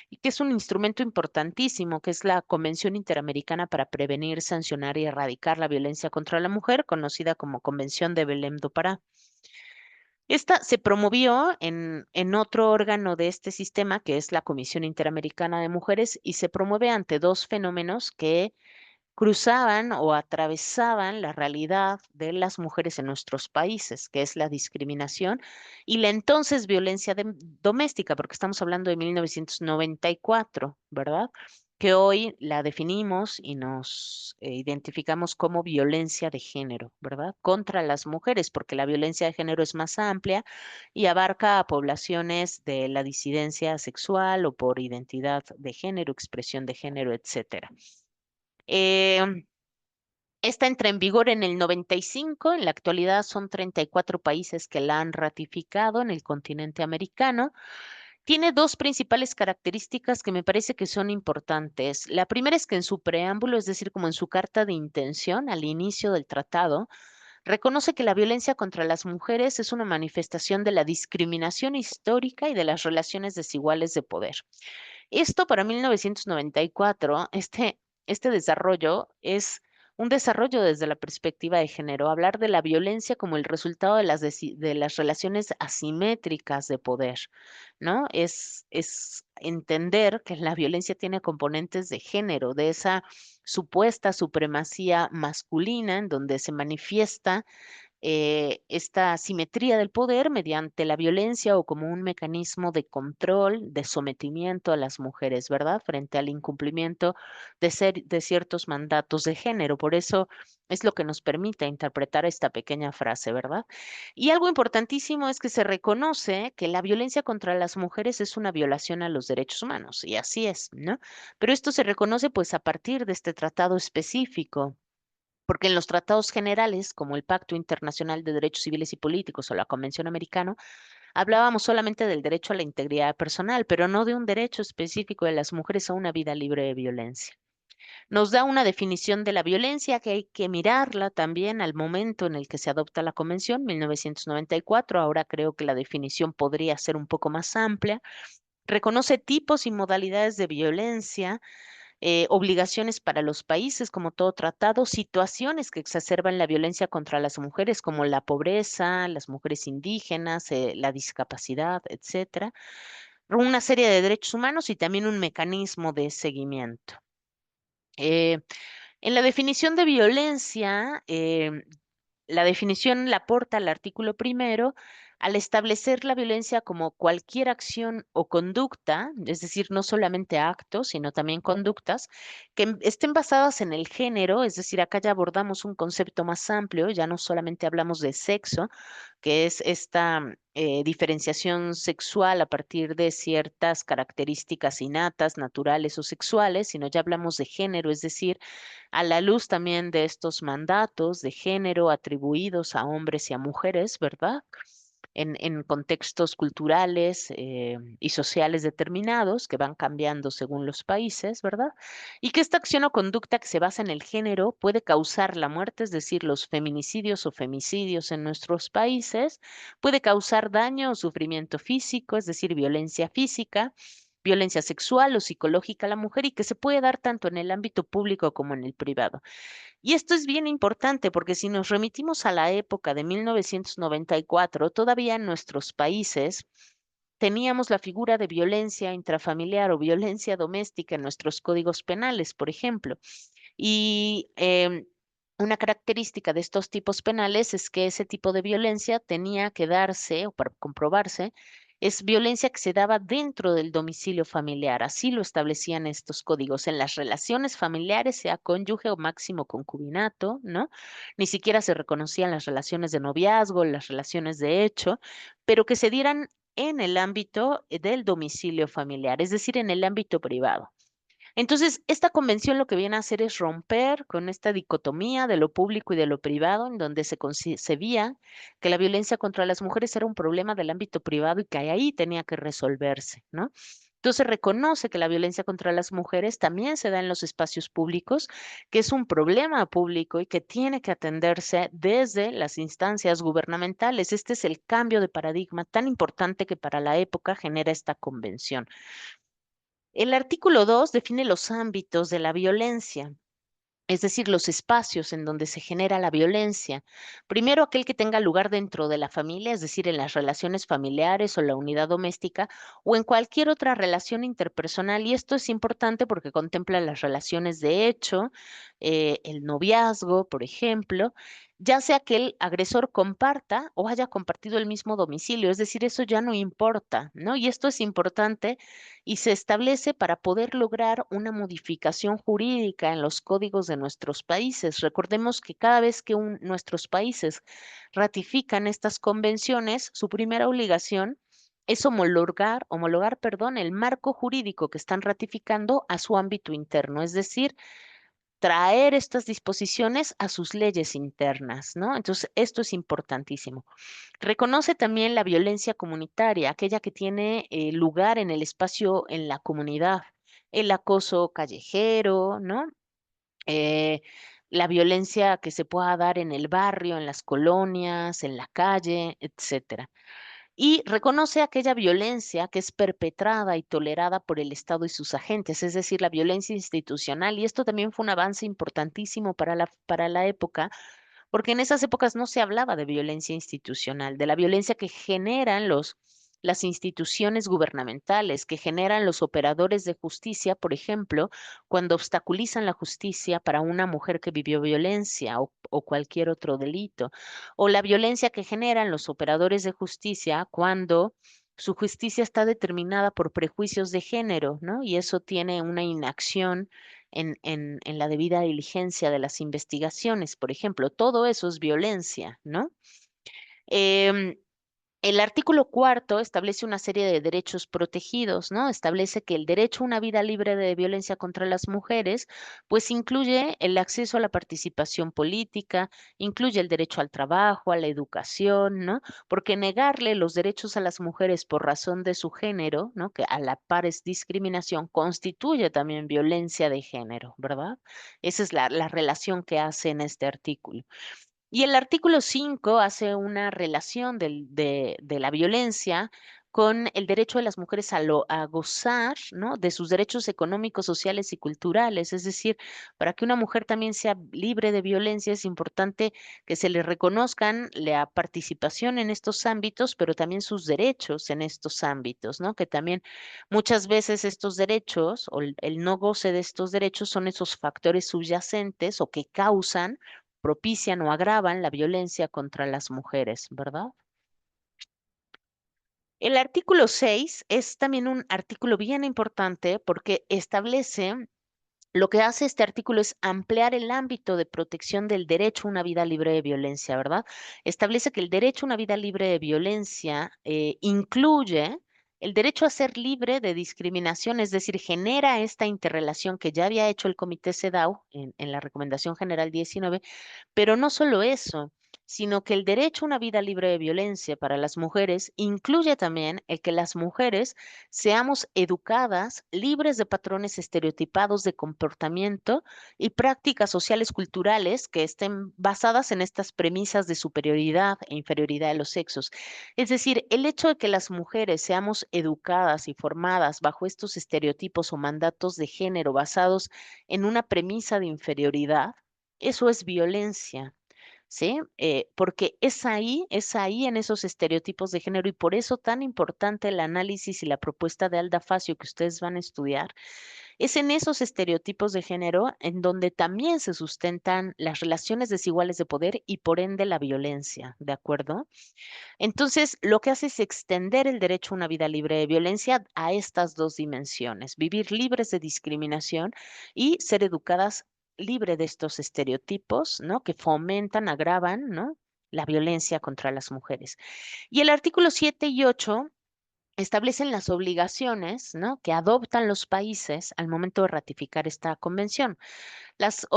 y que es un instrumento importantísimo, que es la Convención Interamericana para Prevenir, Sancionar y Erradicar la Violencia contra la Mujer, conocida como Convención de Belém do Pará. Esta se promovió en otro órgano de este sistema, que es la Comisión Interamericana de Mujeres, y se promueve ante dos fenómenos que cruzaban o atravesaban la realidad de las mujeres en nuestros países, que es la discriminación y la entonces violencia doméstica, porque estamos hablando de 1994, ¿verdad? Que hoy la definimos y nos identificamos como violencia de género, ¿verdad? Contra las mujeres, porque la violencia de género es más amplia y abarca a poblaciones de la disidencia sexual o por identidad de género, expresión de género, etcétera. Eh, Esta entra en vigor en el 95. En la actualidad son 34 países que la han ratificado en el continente americano. Tiene dos principales características que me parece que son importantes. La primera es que en su preámbulo, es decir, como en su carta de intención al inicio del tratado, reconoce que la violencia contra las mujeres es una manifestación de la discriminación histórica y de las relaciones desiguales de poder. Esto para 1994, este desarrollo es un desarrollo desde la perspectiva de género, hablar de la violencia como el resultado de las relaciones asimétricas de poder, ¿no? Es entender que la violencia tiene componentes de género, de esa supuesta supremacía masculina en donde se manifiesta esta simetría del poder mediante la violencia o como un mecanismo de control, de sometimiento a las mujeres, ¿verdad? Frente al incumplimiento de ciertos mandatos de género. Por eso es lo que nos permite interpretar esta pequeña frase, ¿verdad? Y algo importantísimo es que se reconoce que la violencia contra las mujeres es una violación a los derechos humanos, y así es, ¿no? Pero esto se reconoce pues a partir de este tratado específico, porque en los tratados generales, como el Pacto Internacional de Derechos Civiles y Políticos o la Convención Americana, hablábamos solamente del derecho a la integridad personal, pero no de un derecho específico de las mujeres a una vida libre de violencia. Nos da una definición de la violencia que hay que mirarla también al momento en el que se adopta la Convención, 1994. Ahora creo que la definición podría ser un poco más amplia. Reconoce tipos y modalidades de violencia, obligaciones para los países, como todo tratado, situaciones que exacerban la violencia contra las mujeres, como la pobreza, las mujeres indígenas, la discapacidad, etcétera, una serie de derechos humanos y también un mecanismo de seguimiento. Eh, en la definición de violencia, la definición la aporta el artículo primero al establecer la violencia como cualquier acción o conducta, es decir, no solamente actos, sino también conductas, que estén basadas en el género, es decir, acá ya abordamos un concepto más amplio, ya no solamente hablamos de sexo, que es esta diferenciación sexual a partir de ciertas características innatas, naturales o sexuales, sino ya hablamos de género, es decir, a la luz también de estos mandatos de género atribuidos a hombres y a mujeres, ¿verdad? En contextos culturales y sociales determinados que van cambiando según los países, ¿verdad? Y que esta acción o conducta que se basa en el género puede causar la muerte, es decir, los feminicidios o femicidios en nuestros países, puede causar daño o sufrimiento físico, es decir, violencia física, violencia sexual o psicológica a la mujer y que se puede dar tanto en el ámbito público como en el privado. Y esto es bien importante porque si nos remitimos a la época de 1994, todavía en nuestros países teníamos la figura de violencia intrafamiliar o violencia doméstica en nuestros códigos penales, por ejemplo. Y una característica de estos tipos penales es que ese tipo de violencia tenía que darse, o para comprobarse, es violencia que se daba dentro del domicilio familiar. Así lo establecían estos códigos. En las relaciones familiares, sea cónyuge o máximo concubinato, ¿no? Ni siquiera se reconocían las relaciones de noviazgo, las relaciones de hecho, pero que se dieran en el ámbito del domicilio familiar, es decir, en el ámbito privado. Entonces, esta convención lo que viene a hacer es romper con esta dicotomía de lo público y de lo privado, en donde se concebía que la violencia contra las mujeres era un problema del ámbito privado y que ahí tenía que resolverse, ¿no? Entonces reconoce que la violencia contra las mujeres también se da en los espacios públicos, que es un problema público y que tiene que atenderse desde las instancias gubernamentales. Este es el cambio de paradigma tan importante que para la época genera esta convención. El artículo 2 define los ámbitos de la violencia, es decir, los espacios en donde se genera la violencia. Primero, aquel que tenga lugar dentro de la familia, es decir, en las relaciones familiares o la unidad doméstica o en cualquier otra relación interpersonal. Y esto es importante porque contempla las relaciones de hecho, el noviazgo, por ejemplo, ya sea que el agresor comparta o haya compartido el mismo domicilio, es decir, eso ya no importa, ¿no? Y esto es importante y se establece para poder lograr una modificación jurídica en los códigos de nuestros países. Recordemos que cada vez que nuestros países ratifican estas convenciones, su primera obligación es homologar, perdón, el marco jurídico que están ratificando a su ámbito interno, es decir, traer estas disposiciones a sus leyes internas, ¿no? Entonces, esto es importantísimo. Reconoce también la violencia comunitaria, aquella que tiene lugar en el espacio, en la comunidad, el acoso callejero, ¿no? Eh, la violencia que se pueda dar en el barrio, en las colonias, en la calle, etcétera. Y reconoce aquella violencia que es perpetrada y tolerada por el Estado y sus agentes, es decir, la violencia institucional. Y esto también fue un avance importantísimo para la época, porque en esas épocas no se hablaba de violencia institucional, de la violencia que generan las instituciones gubernamentales, que generan los operadores de justicia, por ejemplo, cuando obstaculizan la justicia para una mujer que vivió violencia o cualquier otro delito, o la violencia que generan los operadores de justicia cuando su justicia está determinada por prejuicios de género, ¿no? Y eso tiene una inacción en la debida diligencia de las investigaciones, por ejemplo. Todo eso es violencia, ¿no? Em, el artículo cuarto establece una serie de derechos protegidos, ¿no? Establece que el derecho a una vida libre de violencia contra las mujeres, pues incluye el acceso a la participación política, incluye el derecho al trabajo, a la educación, ¿no? Porque negarle los derechos a las mujeres por razón de su género, ¿no? Que a la par es discriminación, constituye también violencia de género, ¿verdad? Esa es la relación que hace en este artículo. Y el artículo 5 hace una relación de la violencia con el derecho de las mujeres a gozar, ¿no? De sus derechos económicos, sociales y culturales. Es decir, para que una mujer también sea libre de violencia, es importante que se le reconozcan la participación en estos ámbitos, pero también sus derechos en estos ámbitos, ¿no? Que también muchas veces estos derechos o el no goce de estos derechos son esos factores subyacentes o que causan, propician o agravan la violencia contra las mujeres, ¿verdad? El artículo 6 es también un artículo bien importante porque establece, lo que hace este artículo es ampliar el ámbito de protección del derecho a una vida libre de violencia, ¿verdad? Establece que el derecho a una vida libre de violencia incluye el derecho a ser libre de discriminación, es decir, genera esta interrelación que ya había hecho el Comité CEDAW en la Recomendación General 19. Pero no solo eso, sino que el derecho a una vida libre de violencia para las mujeres incluye también el que las mujeres seamos educadas, libres de patrones estereotipados de comportamiento y prácticas sociales culturales que estén basadas en estas premisas de superioridad e inferioridad de los sexos. Es decir, el hecho de que las mujeres seamos educadas y formadas bajo estos estereotipos o mandatos de género basados en una premisa de inferioridad, eso es violencia, ¿sí? Porque es ahí en esos estereotipos de género y por eso tan importante el análisis y la propuesta de Alda Facio que ustedes van a estudiar, es en esos estereotipos de género en donde también se sustentan las relaciones desiguales de poder y por ende la violencia, ¿de acuerdo? Entonces, lo que hace es extender el derecho a una vida libre de violencia a estas dos dimensiones, vivir libres de discriminación y ser educadas libre de estos estereotipos, ¿no? Que fomentan, agravan, ¿no? La violencia contra las mujeres. Y el artículo 7 y 8 establecen las obligaciones, ¿no? Que adoptan los países al momento de ratificar esta convención. Las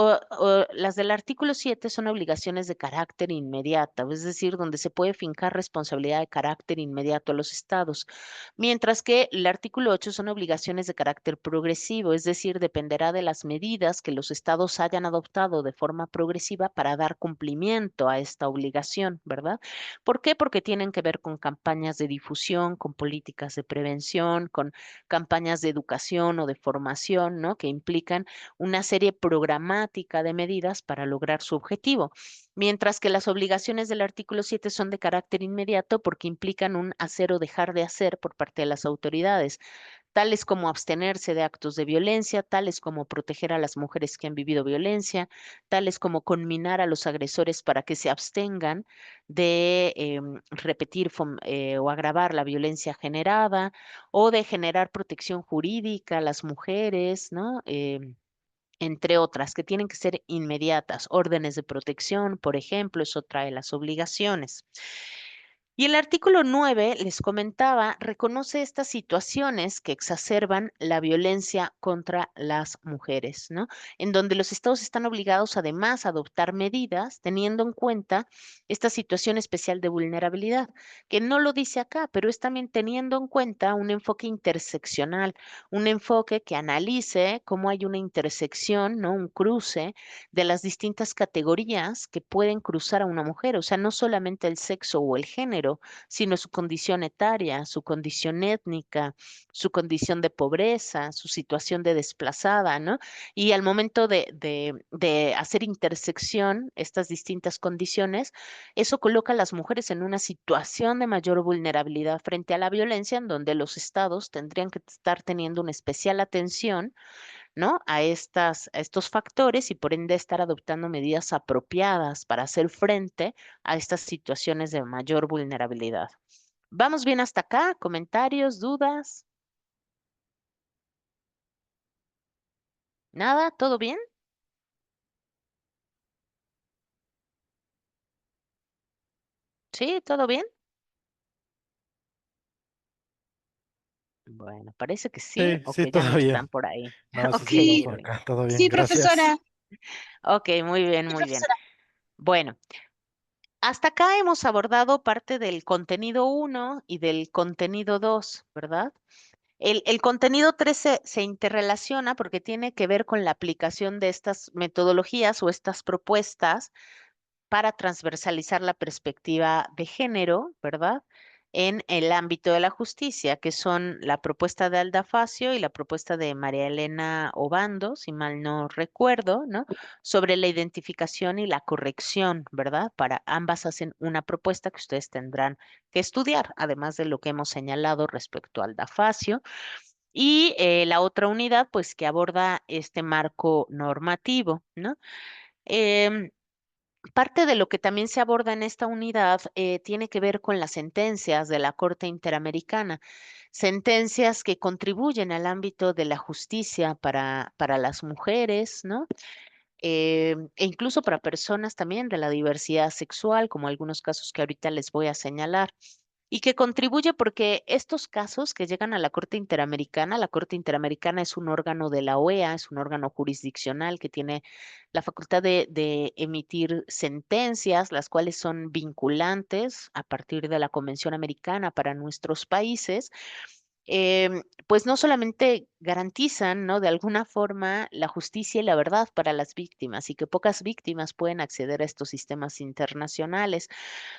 del artículo 7 son obligaciones de carácter inmediato, es decir, donde se puede fincar responsabilidad de carácter inmediato a los estados, mientras que el artículo 8 son obligaciones de carácter progresivo, es decir, dependerá de las medidas que los estados hayan adoptado de forma progresiva para dar cumplimiento a esta obligación, ¿verdad? ¿Por qué? Porque tienen que ver con campañas de difusión, con políticas de prevención, con campañas de educación o de formación, ¿no? Que implican una serie programática de medidas para lograr su objetivo, mientras que las obligaciones del artículo 7 son de carácter inmediato porque implican un hacer o dejar de hacer por parte de las autoridades, tales como abstenerse de actos de violencia, tales como proteger a las mujeres que han vivido violencia, tales como conminar a los agresores para que se abstengan de repetir o agravar la violencia generada o de generar protección jurídica a las mujeres, ¿no? Entre otras, que tienen que ser inmediatas. Órdenes de protección, por ejemplo, es otra de las obligaciones. Y el artículo 9, les comentaba, reconoce estas situaciones que exacerban la violencia contra las mujeres, ¿no? En donde los estados están obligados además a adoptar medidas teniendo en cuenta esta situación especial de vulnerabilidad, que no lo dice acá, pero es también teniendo en cuenta un enfoque interseccional, un enfoque que analice cómo hay una intersección, ¿no? Un cruce de las distintas categorías que pueden cruzar a una mujer, o sea, no solamente el sexo o el género, sino su condición etaria, su condición étnica, su condición de pobreza, su situación de desplazada, ¿no? Y al momento de hacer intersección, estas distintas condiciones, eso coloca a las mujeres en una situación de mayor vulnerabilidad frente a la violencia, en donde los estados tendrían que estar teniendo una especial atención, ¿no? A estos factores y por ende estar adoptando medidas apropiadas para hacer frente a estas situaciones de mayor vulnerabilidad. ¿Vamos bien hasta acá? ¿Comentarios, dudas? ¿Nada? ¿Todo bien? ¿Sí? ¿Todo bien? Bueno, parece que sí Sí, o sí, que ya todo no están bien. por ahí. No, sí, Ok, sí, estamos Sí, por muy bien. acá. Todo bien, sí, gracias. profesora. Ok, muy bien, Sí, muy bien. profesora. Bueno, hasta acá hemos abordado parte del contenido uno y del contenido 2, ¿verdad? El contenido 3 se interrelaciona porque tiene que ver con la aplicación de estas metodologías o estas propuestas para transversalizar la perspectiva de género, ¿verdad? En el ámbito de la justicia, que son la propuesta de Alda Facio y la propuesta de María Elena Obando, si mal no recuerdo, ¿no? Sobre la identificación y la corrección, ¿verdad? Para ambas hacen una propuesta que ustedes tendrán que estudiar, además de lo que hemos señalado respecto a Alda Facio. Y la otra unidad, pues, que aborda este marco normativo, ¿no? Em, Parte de lo que también se aborda en esta unidad tiene que ver con las sentencias de la Corte Interamericana, sentencias que contribuyen al ámbito de la justicia para las mujeres, ¿no? E incluso para personas también de la diversidad sexual, como algunos casos que ahorita les voy a señalar, y que contribuye porque estos casos que llegan a la Corte Interamericana es un órgano de la OEA, es un órgano jurisdiccional que tiene la facultad de emitir sentencias, las cuales son vinculantes a partir de la Convención Americana para nuestros países, pues no solamente garantizan, ¿no? De alguna forma la justicia y la verdad para las víctimas y que pocas víctimas pueden acceder a estos sistemas internacionales,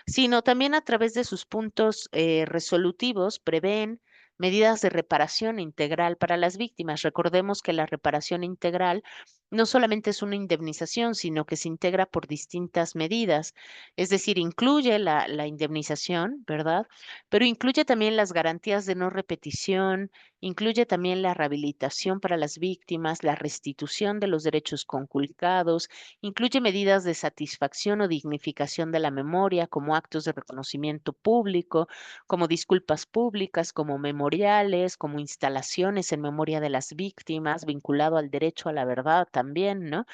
sino también a través de sus puntos resolutivos prevén medidas de reparación integral para las víctimas. Recordemos que la reparación integral no solamente es una indemnización, sino que se integra por distintas medidas, es decir, incluye la indemnización, ¿verdad? Pero incluye también las garantías de no repetición, incluye también la rehabilitación para las víctimas, la restitución de los derechos conculcados, incluye medidas de satisfacción o dignificación de la memoria, como actos de reconocimiento público, como disculpas públicas, como memoriales, como instalaciones en memoria de las víctimas, vinculado al derecho a la verdad también, ¿no?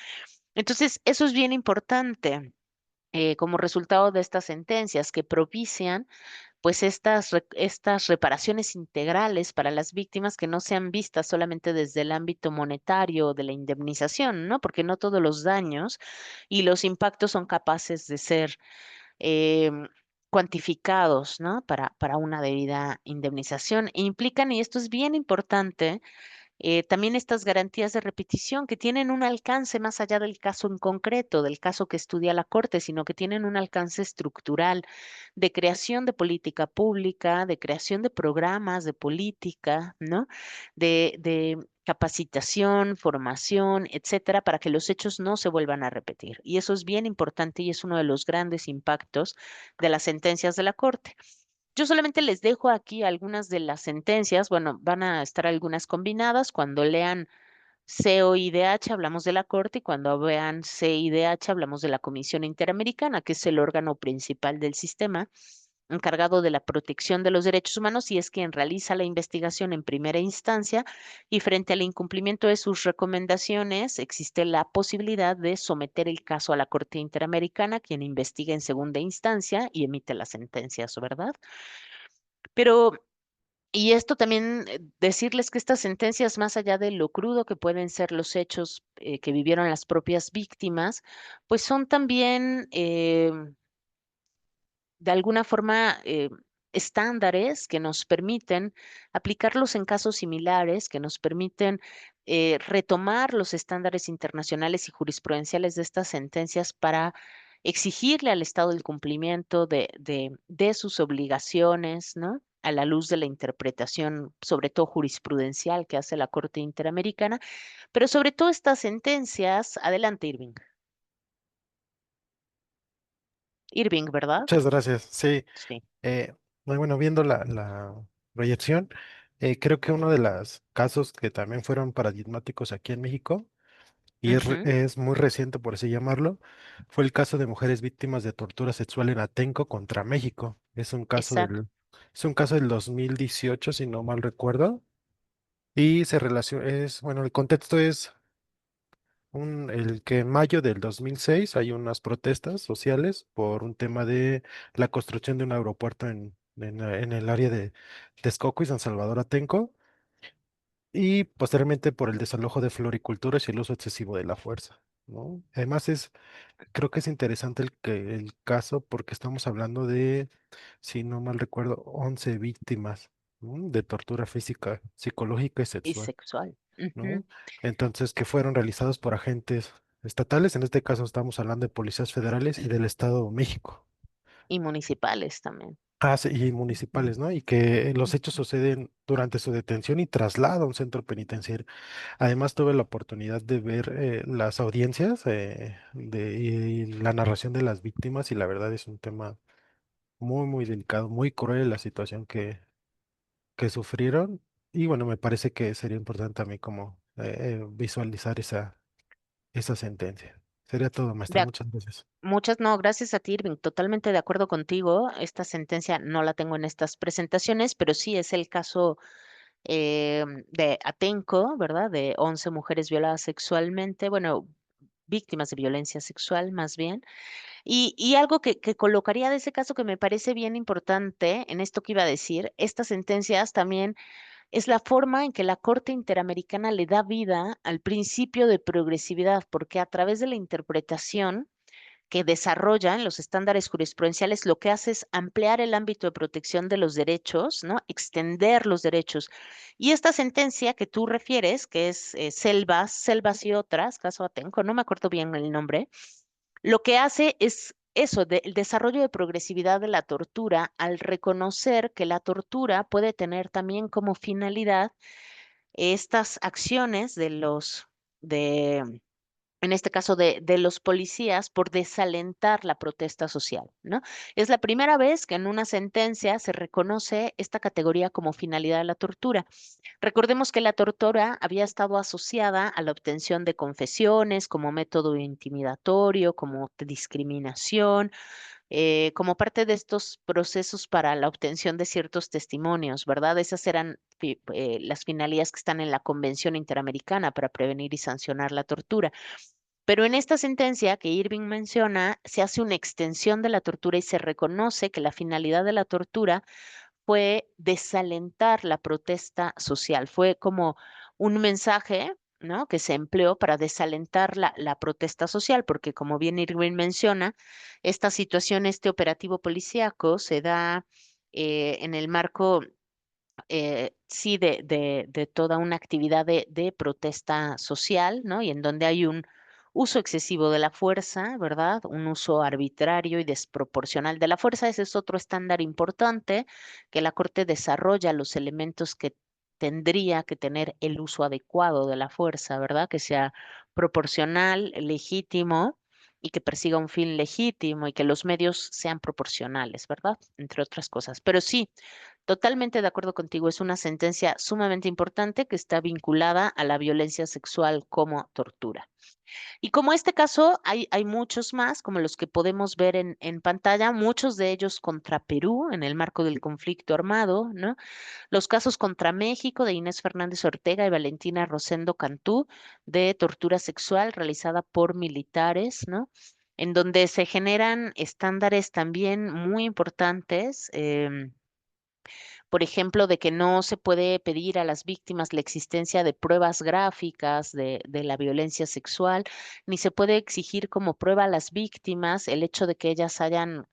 Entonces, eso es bien importante. Como resultado de estas sentencias que propician pues estas reparaciones integrales para las víctimas que no sean vistas solamente desde el ámbito monetario de la indemnización, ¿no? Porque no todos los daños y los impactos son capaces de ser em, cuantificados, ¿no? Para una debida indemnización. E implican, y esto es bien importante, también estas garantías de repetición que tienen un alcance más allá del caso en concreto, del caso que estudia la Corte, sino que tienen un alcance estructural de creación de política pública, de creación de programas de política, ¿no? De capacitación, formación, etcétera, para que los hechos no se vuelvan a repetir. Y eso es bien importante y es uno de los grandes impactos de las sentencias de la Corte. Yo solamente les dejo aquí algunas de las sentencias. Bueno, van a estar algunas combinadas. Cuando lean COIDH hablamos de la Corte y cuando vean CIDH hablamos de la Comisión Interamericana, que es el órgano principal del sistema. encargado de la protección de los derechos humanos y es quien realiza la investigación en primera instancia y frente al incumplimiento de sus recomendaciones existe la posibilidad de someter el caso a la Corte Interamericana, quien investiga en segunda instancia y emite las sentencias, ¿verdad? Pero y esto también, decirles que estas sentencias, más allá de lo crudo que pueden ser los hechos que vivieron las propias víctimas, pues son también de alguna forma estándares que nos permiten aplicarlos en casos similares, que nos permiten retomar los estándares internacionales y jurisprudenciales de estas sentencias para exigirle al Estado el cumplimiento de sus obligaciones, ¿no? A la luz de la interpretación, sobre todo jurisprudencial, que hace la Corte Interamericana, pero sobre todo estas sentencias, adelante, Irving. Irving, ¿verdad? Muchas gracias. Sí, Sí. eh, muy bueno, viendo la proyección, creo que uno de los casos que también fueron paradigmáticos aquí en México, y Ujú, es muy reciente por así llamarlo, fue el caso de mujeres víctimas de tortura sexual en Atenco contra México. exacto. Es un caso del 2018, si no mal recuerdo, y se relaciona, bueno, el contexto es el que en mayo del 2006 hay unas protestas sociales por un tema de la construcción de un aeropuerto en el área de Texcoco y San Salvador Atenco, y posteriormente por el desalojo de floriculturas y el uso excesivo de la fuerza, ¿no? Además creo que es interesante el caso porque estamos hablando de, si no mal recuerdo, 11 víctimas, ¿no? De tortura física, psicológica y Y sexual, sexual. Ujú. ¿no? Entonces, que fueron realizados por agentes estatales, en este caso estamos hablando de policías federales y del Estado de México. Y municipales también. Ah, sí, y Ujú. municipales, ¿no? Y que los hechos suceden durante su detención y traslado a un centro penitenciario. Además, tuve la oportunidad de ver las audiencias y la narración de las víctimas y la verdad es un tema muy, muy delicado, muy cruel la situación que sufrieron. Y bueno, me parece que sería importante también como visualizar esa sentencia. Sería todo, De maestra. ac- Muchas gracias. Muchas no, gracias a ti, Irving. Totalmente de acuerdo contigo. Esta sentencia no la tengo en estas presentaciones, pero sí es el caso de Atenco, ¿verdad? De 11 mujeres violadas sexualmente, bueno, víctimas de violencia sexual más bien. Y algo que colocaría de ese caso que me parece bien importante en esto que iba a decir, estas sentencias también es la forma en que la Corte Interamericana le da vida al principio de progresividad, porque a través de la interpretación que desarrolla en los estándares jurisprudenciales, lo que hace es ampliar el ámbito de protección de los derechos, ¿no? Extender los derechos. Y esta sentencia que tú refieres, que es Selvas y otras, caso Atenco, no me acuerdo bien el nombre, lo que hace es eso, el desarrollo de progresividad de la tortura al reconocer que la tortura puede tener también como finalidad estas acciones de en este caso de los policías, por desalentar la protesta social, ¿no? Es la primera vez que en una sentencia se reconoce esta categoría como finalidad de la tortura. Recordemos que la tortura había estado asociada a la obtención de confesiones como método intimidatorio, como discriminación, como parte de estos procesos para la obtención de ciertos testimonios, ¿verdad? Esas eran las finalidades que están en la Convención Interamericana para prevenir y sancionar la tortura. Pero en esta sentencia que Irving menciona, se hace una extensión de la tortura y se reconoce que la finalidad de la tortura fue desalentar la protesta social. Fue como un mensaje, ¿no? Que se empleó para desalentar la protesta social, porque como bien Irving menciona, esta situación, este operativo policíaco se da en el marco sí, de toda una actividad de protesta social, ¿no? Y en donde hay un uso excesivo de la fuerza, ¿verdad? Un uso arbitrario y desproporcional de la fuerza. Ese es otro estándar importante que la Corte desarrolla los elementos que tendría que tener el uso adecuado de la fuerza, ¿verdad? Que sea proporcional, legítimo y que persiga un fin legítimo y que los medios sean proporcionales, ¿verdad? Entre otras cosas. Pero sí. Totalmente de acuerdo contigo, es una sentencia sumamente importante que está vinculada a la violencia sexual como tortura. Y como este caso, hay muchos más, como los que podemos ver en pantalla, muchos de ellos contra Perú en el marco del conflicto armado, ¿no? Los casos contra México de Inés Fernández Ortega y Valentina Rosendo Cantú de tortura sexual realizada por militares, ¿no? En donde se generan estándares también muy importantes. Por ejemplo, de que no se puede pedir a las víctimas la existencia de pruebas gráficas de la violencia sexual, ni se puede exigir como prueba a las víctimas el hecho de que ellas hayan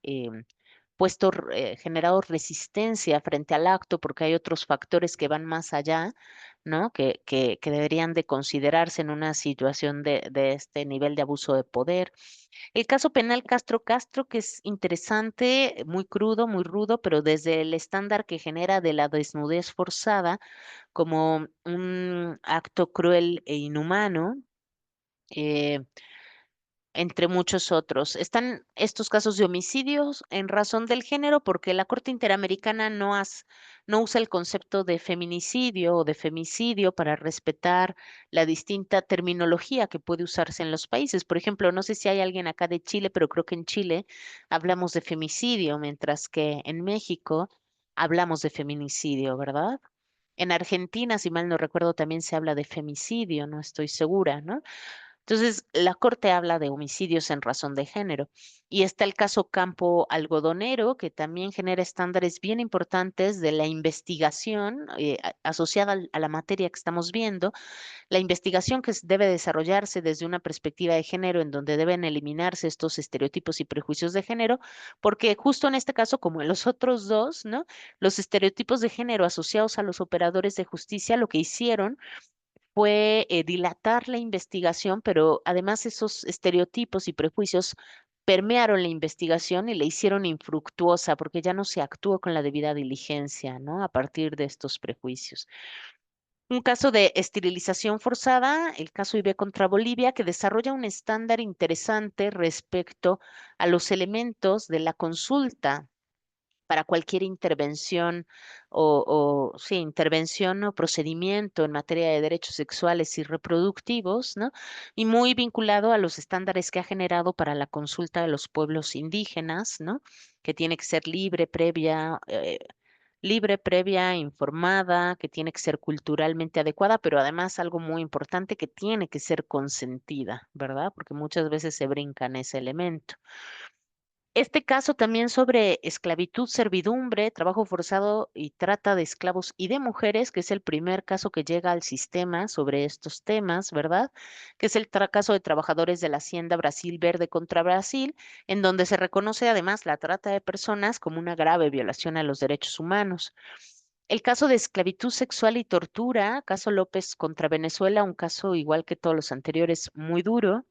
generado resistencia frente al acto, porque hay otros factores que van más allá, ¿no? Que deberían de considerarse en una situación de este nivel de abuso de poder. El caso penal Castro Castro, que es interesante, muy crudo, muy rudo, pero desde el estándar que genera de la desnudez forzada como un acto cruel e inhumano. eh, Entre muchos otros. Están estos casos de homicidios en razón del género porque la Corte Interamericana no usa el concepto de feminicidio o de femicidio para respetar la distinta terminología que puede usarse en los países. Por ejemplo, no sé si hay alguien acá de Chile, pero creo que en Chile hablamos de femicidio, mientras que en México hablamos de feminicidio, ¿verdad? En Argentina, si mal no recuerdo, también se habla de femicidio, no estoy segura, ¿no? Entonces, la Corte habla de homicidios en razón de género. Y está el caso Campo Algodonero, que también genera estándares bien importantes de la investigación asociada a la materia que estamos viendo, la investigación que debe desarrollarse desde una perspectiva de género, en donde deben eliminarse estos estereotipos y prejuicios de género, porque justo en este caso, como en los otros dos, ¿no? Los estereotipos de género asociados a los operadores de justicia lo que hicieron fue dilatar la investigación, pero además esos estereotipos y prejuicios permearon la investigación y la hicieron infructuosa porque ya no se actuó con la debida diligencia, ¿no? A partir de estos prejuicios. Un caso de esterilización forzada, el caso IB contra Bolivia, que desarrolla un estándar interesante respecto a los elementos de la consulta para cualquier intervención sí, intervención o procedimiento en materia de derechos sexuales y reproductivos, ¿no? Y muy vinculado a los estándares que ha generado para la consulta de los pueblos indígenas, ¿no? Que tiene que ser libre, previa, informada, que tiene que ser culturalmente adecuada, pero además algo muy importante, que tiene que ser consentida, ¿verdad? Porque muchas veces se brincan ese elemento. Este caso también sobre esclavitud, servidumbre, trabajo forzado y trata de esclavos y de mujeres, que es el primer caso que llega al sistema sobre estos temas, ¿verdad? Que es el caso de trabajadores de la Hacienda Brasil Verde contra Brasil, en donde se reconoce además la trata de personas como una grave violación a los derechos humanos. El caso de esclavitud sexual y tortura, caso López contra Venezuela, un caso igual que todos los anteriores, muy duro,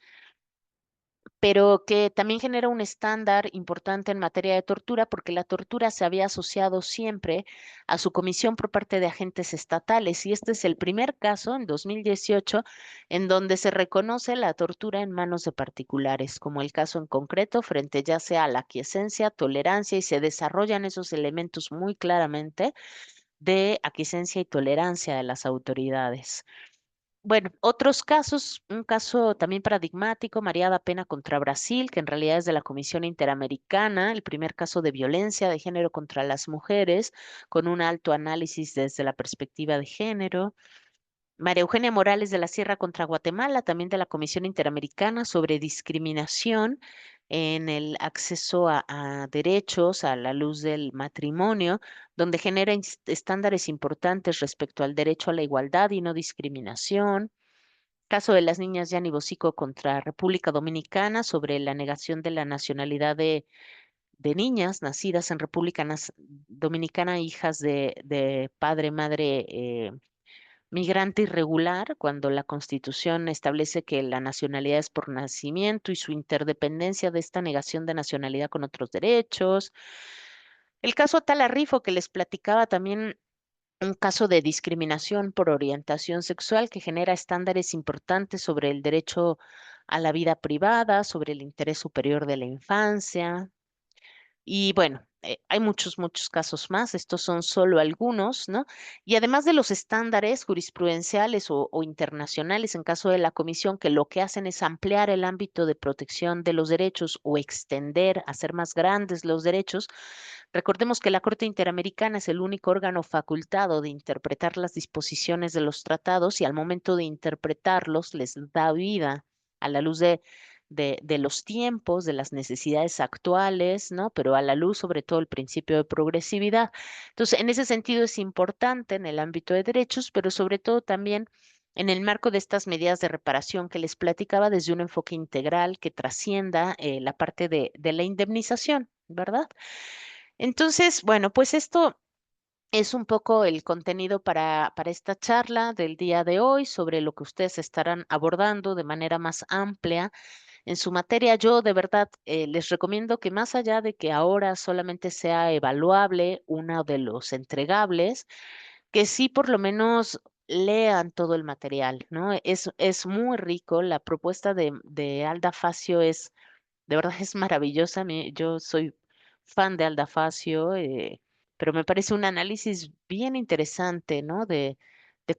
pero que también genera un estándar importante en materia de tortura, porque la tortura se había asociado siempre a su comisión por parte de agentes estatales. Y este es el primer caso, en 2018, en donde se reconoce la tortura en manos de particulares, como el caso en concreto, frente ya sea a la aquiescencia, tolerancia, y se desarrollan esos elementos muy claramente de aquiescencia y tolerancia de las autoridades. Bueno, otros casos, un caso también paradigmático, María da Pena contra Brasil, que en realidad es de la Comisión Interamericana, el primer caso de violencia de género contra las mujeres, con un alto análisis desde la perspectiva de género. María Eugenia Morales de la Sierra contra Guatemala, también de la Comisión Interamericana sobre discriminación en el acceso a derechos a la luz del matrimonio, donde genera estándares importantes respecto al derecho a la igualdad y no discriminación. Caso de las niñas Yanni Bosico contra República Dominicana sobre la negación de la nacionalidad de niñas nacidas en Dominicana, hijas de padre, madre migrante irregular, cuando la Constitución establece que la nacionalidad es por nacimiento y su interdependencia de esta negación de nacionalidad con otros derechos. El caso Atala Rifo, que les platicaba también, un caso de discriminación por orientación sexual que genera estándares importantes sobre el derecho a la vida privada, sobre el interés superior de la infancia. Y bueno, hay muchos, muchos casos más, estos son solo algunos, ¿no? Y además de los estándares jurisprudenciales o internacionales, en caso de la comisión, que lo que hacen es ampliar el ámbito de protección de los derechos o extender, hacer más grandes los derechos, recordemos que la Corte Interamericana es el único órgano facultado de interpretar las disposiciones de los tratados y al momento de interpretarlos les da vida a la luz de los tiempos, de las necesidades actuales, ¿no? Pero a la luz sobre todo el principio de progresividad. Entonces, en ese sentido es importante en el ámbito de derechos, pero sobre todo también en el marco de estas medidas de reparación que les platicaba desde un enfoque integral que trascienda la parte de la indemnización, ¿verdad? Entonces, bueno, pues esto es un poco el contenido para esta charla del día de hoy sobre lo que ustedes estarán abordando de manera más amplia en su materia. Yo de verdad les recomiendo que más allá de que ahora solamente sea evaluable uno de los entregables, que sí por lo menos lean todo el material, ¿no? Es muy rico. La propuesta de Alda Facio es de verdad es maravillosa. Yo soy fan de Alda Facio, pero me parece un análisis bien interesante, ¿no? De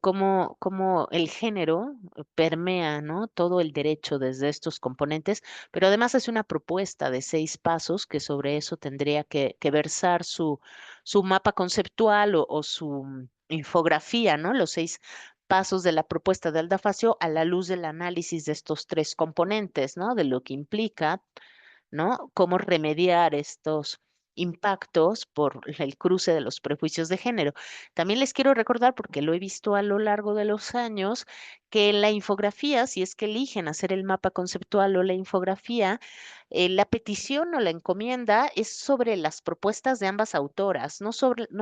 cómo el género permea, ¿no? Todo el derecho desde estos componentes, pero además es una propuesta de 6 pasos que sobre eso tendría que versar su mapa conceptual o su infografía, ¿no? Los 6 pasos de la propuesta de Alda Facio a la luz del análisis de estos 3 componentes, ¿no? De lo que implica, ¿no? Cómo remediar estos impactos por el cruce de los prejuicios de género. También les quiero recordar, porque lo he visto a lo largo de los años, que la infografía, si es que eligen hacer el mapa conceptual o la infografía, la petición o la encomienda es sobre las propuestas de ambas autoras, no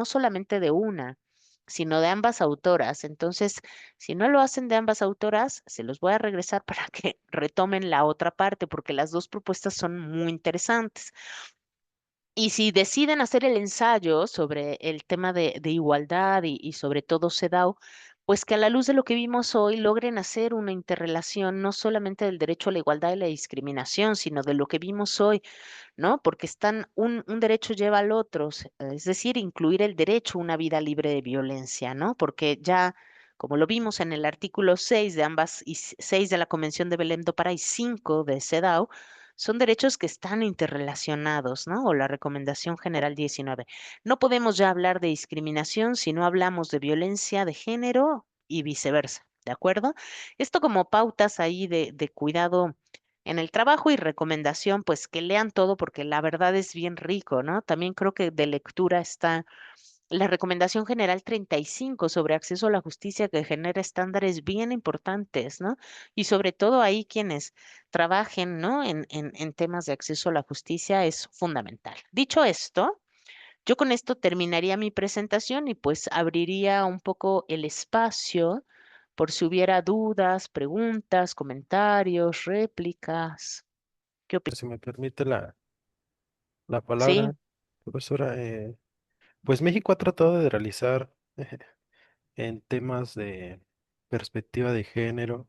solamente de una, sino de ambas autoras. Entonces, si no lo hacen de ambas autoras, se los voy a regresar para que retomen la otra parte, porque las dos propuestas son muy interesantes. Y si deciden hacer el ensayo sobre el tema de igualdad y sobre todo CEDAW, pues que a la luz de lo que vimos hoy logren hacer una interrelación no solamente del derecho a la igualdad y la discriminación, sino de lo que vimos hoy, ¿no? Porque un derecho lleva al otro, es decir, incluir el derecho a una vida libre de violencia, ¿no? Porque ya, como lo vimos en el artículo 6 de ambas, 6 de la Convención de Belém do Pará y 5 de CEDAW, son derechos que están interrelacionados, ¿no? O la Recomendación General 19. No podemos ya hablar de discriminación si no hablamos de violencia de género y viceversa, ¿de acuerdo? Esto como pautas ahí de cuidado en el trabajo y recomendación, pues que lean todo porque la verdad es bien rico, ¿no? También creo que de lectura está la recomendación general 35 sobre acceso a la justicia que genera estándares bien importantes, ¿no? Y sobre todo ahí quienes trabajen, ¿no? En temas de acceso a la justicia es fundamental. Dicho esto, yo con esto terminaría mi presentación y pues abriría un poco el espacio por si hubiera dudas, preguntas, comentarios, réplicas. ¿Qué opinas? Si me permite la Sí. palabra, profesora, pues México ha tratado de realizar en temas de perspectiva de género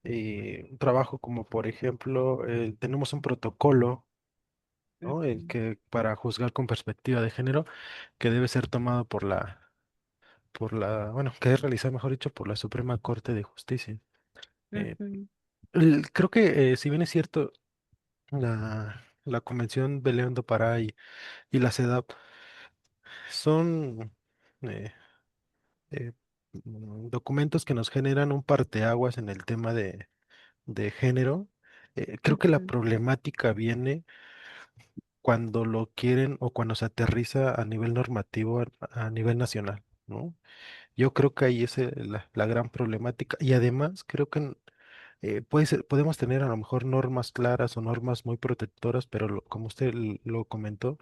un trabajo como por ejemplo, tenemos un protocolo, ¿no? El Ujú, que para juzgar con perspectiva de género que debe ser tomado bueno, que es realizado, mejor dicho, por la Suprema Corte de Justicia. Eh, ujú, Creo que si bien es cierto, la Convención Belém do Pará y la CEDAW son eh, eh, documentos que nos generan un parteaguas en el tema de género. Creo que la ujú, problemática viene cuando lo quieren o cuando se aterriza a nivel normativo, a nivel nacional, ¿no? Yo creo que ahí es la gran problemática. Y además creo que podemos tener a lo mejor normas claras o normas muy protectoras, pero como usted lo comentó,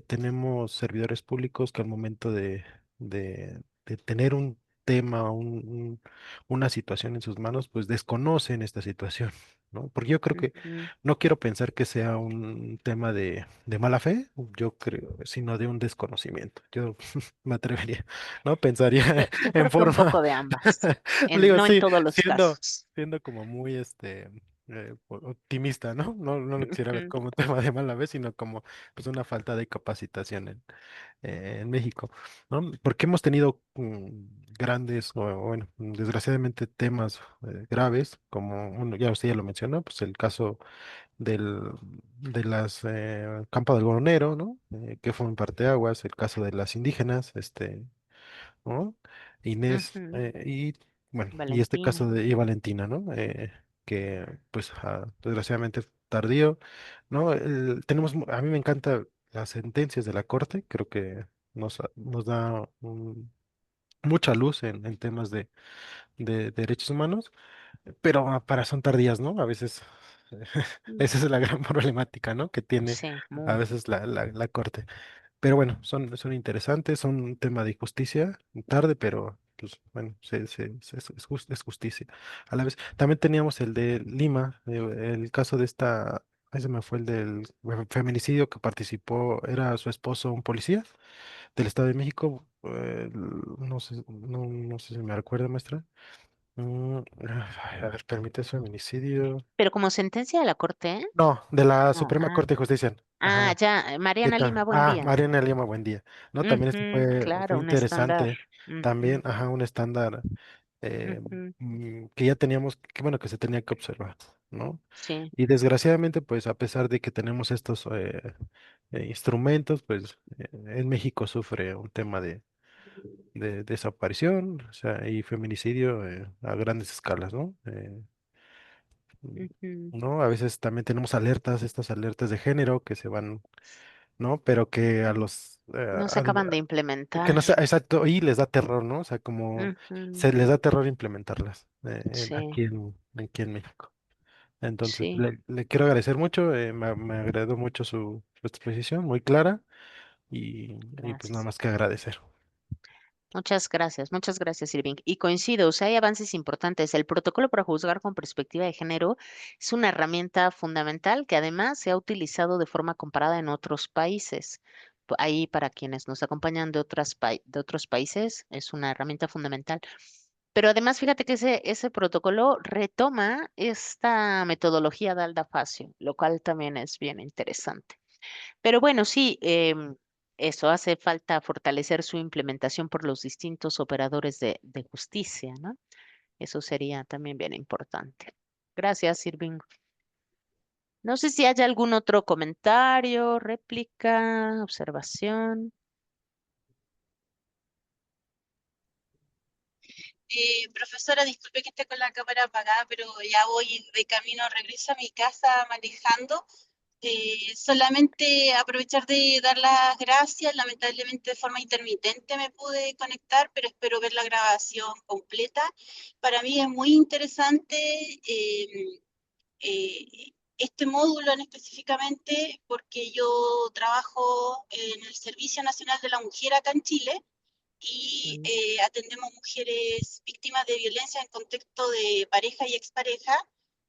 tenemos servidores públicos que al momento de tener un tema, una situación en sus manos, pues desconocen esta situación, ¿no? Porque yo creo que ujú. no quiero pensar que sea un tema de mala fe, yo creo, sino de un desconocimiento. Yo me atrevería, ¿no? Pensaría Yo en creo que un forma, poco de ambas, digo, no en sí, todos los siendo, casos. siendo como muy, optimista, ¿no? No lo quisiera ver Ujú, como un tema de mala vez, sino como pues una falta de capacitación en México, ¿no? Porque hemos tenido grandes, o bueno, desgraciadamente temas graves, como uno, ya usted ya lo mencionó, pues el caso del, de las Campo del Golonero, ¿no? Que fue un parteaguas, el caso de las indígenas, ¿no? Inés, ujú. y bueno, y este Valentina. caso de y Valentina, ¿no? Que pues desgraciadamente tardío, ¿no? A mí me encantan las sentencias de la Corte, creo que nos da mucha luz en temas de derechos humanos, pero para son tardías, ¿no? A veces Mm, esa es la gran problemática, ¿no? Que tiene sí, a muy. veces la Corte. Pero bueno, son interesantes, son un tema de justicia, tarde, pero pues bueno, es justicia. A la vez, también teníamos el de Lima, el caso de esta, ahí se me fue el del feminicidio que participó, era su esposo, un policía del Estado de México, no sé si me recuerda, maestra. Mm, a ver, permite su feminicidio. Pero como sentencia de la corte, ¿eh? No, de la No, Suprema Corte de Justicia. Ajá. ya, ¿Qué Mariana tal? Lima, buen Ah, día. Mariana Lima, buen día. No, también este Ujú, fue claro, un estándar. interesante. Ujú, También, ajá, un estándar ujú, que ya teníamos, que bueno, que se tenía que observar, ¿no? sí. Y desgraciadamente, pues a pesar de que tenemos estos instrumentos, pues en México sufre un tema de desaparición, o sea, y feminicidio a grandes escalas, ¿no? Ujú. ¿No? A veces también tenemos alertas, estas alertas de género que se van, ¿no? Pero que a los, No se acaban de que no implementar. sea, exacto, y les da terror, ¿no? O sea, como Ujú, se les da terror implementarlas sí, aquí en México. Entonces, sí, le quiero agradecer mucho, me agradó mucho su exposición, muy clara, y pues nada gracias. más que agradecer. Muchas gracias, Irving. Y coincido, o sea, hay avances importantes. El protocolo para juzgar con perspectiva de género es una herramienta fundamental que además se ha utilizado de forma comparada en otros países. Ahí, para quienes nos acompañan de de otros países, es una herramienta fundamental. Pero además, fíjate que ese protocolo retoma esta metodología de Alda Facio, lo cual también es bien interesante. Pero bueno, sí, eso hace falta fortalecer su implementación por los distintos operadores de justicia, ¿no? Eso sería también bien importante. Gracias, Irving. No sé si hay algún otro comentario, réplica, observación. Profesora, disculpe que esté con la cámara apagada, pero ya voy de camino, regreso a mi casa manejando. Solamente aprovechar de dar las gracias. Lamentablemente de forma intermitente me pude conectar, pero espero ver la grabación completa. Para mí es muy interesante este módulo en específicamente porque yo trabajo en el Servicio Nacional de la Mujer acá en Chile y Mm, atendemos mujeres víctimas de violencia en contexto de pareja y expareja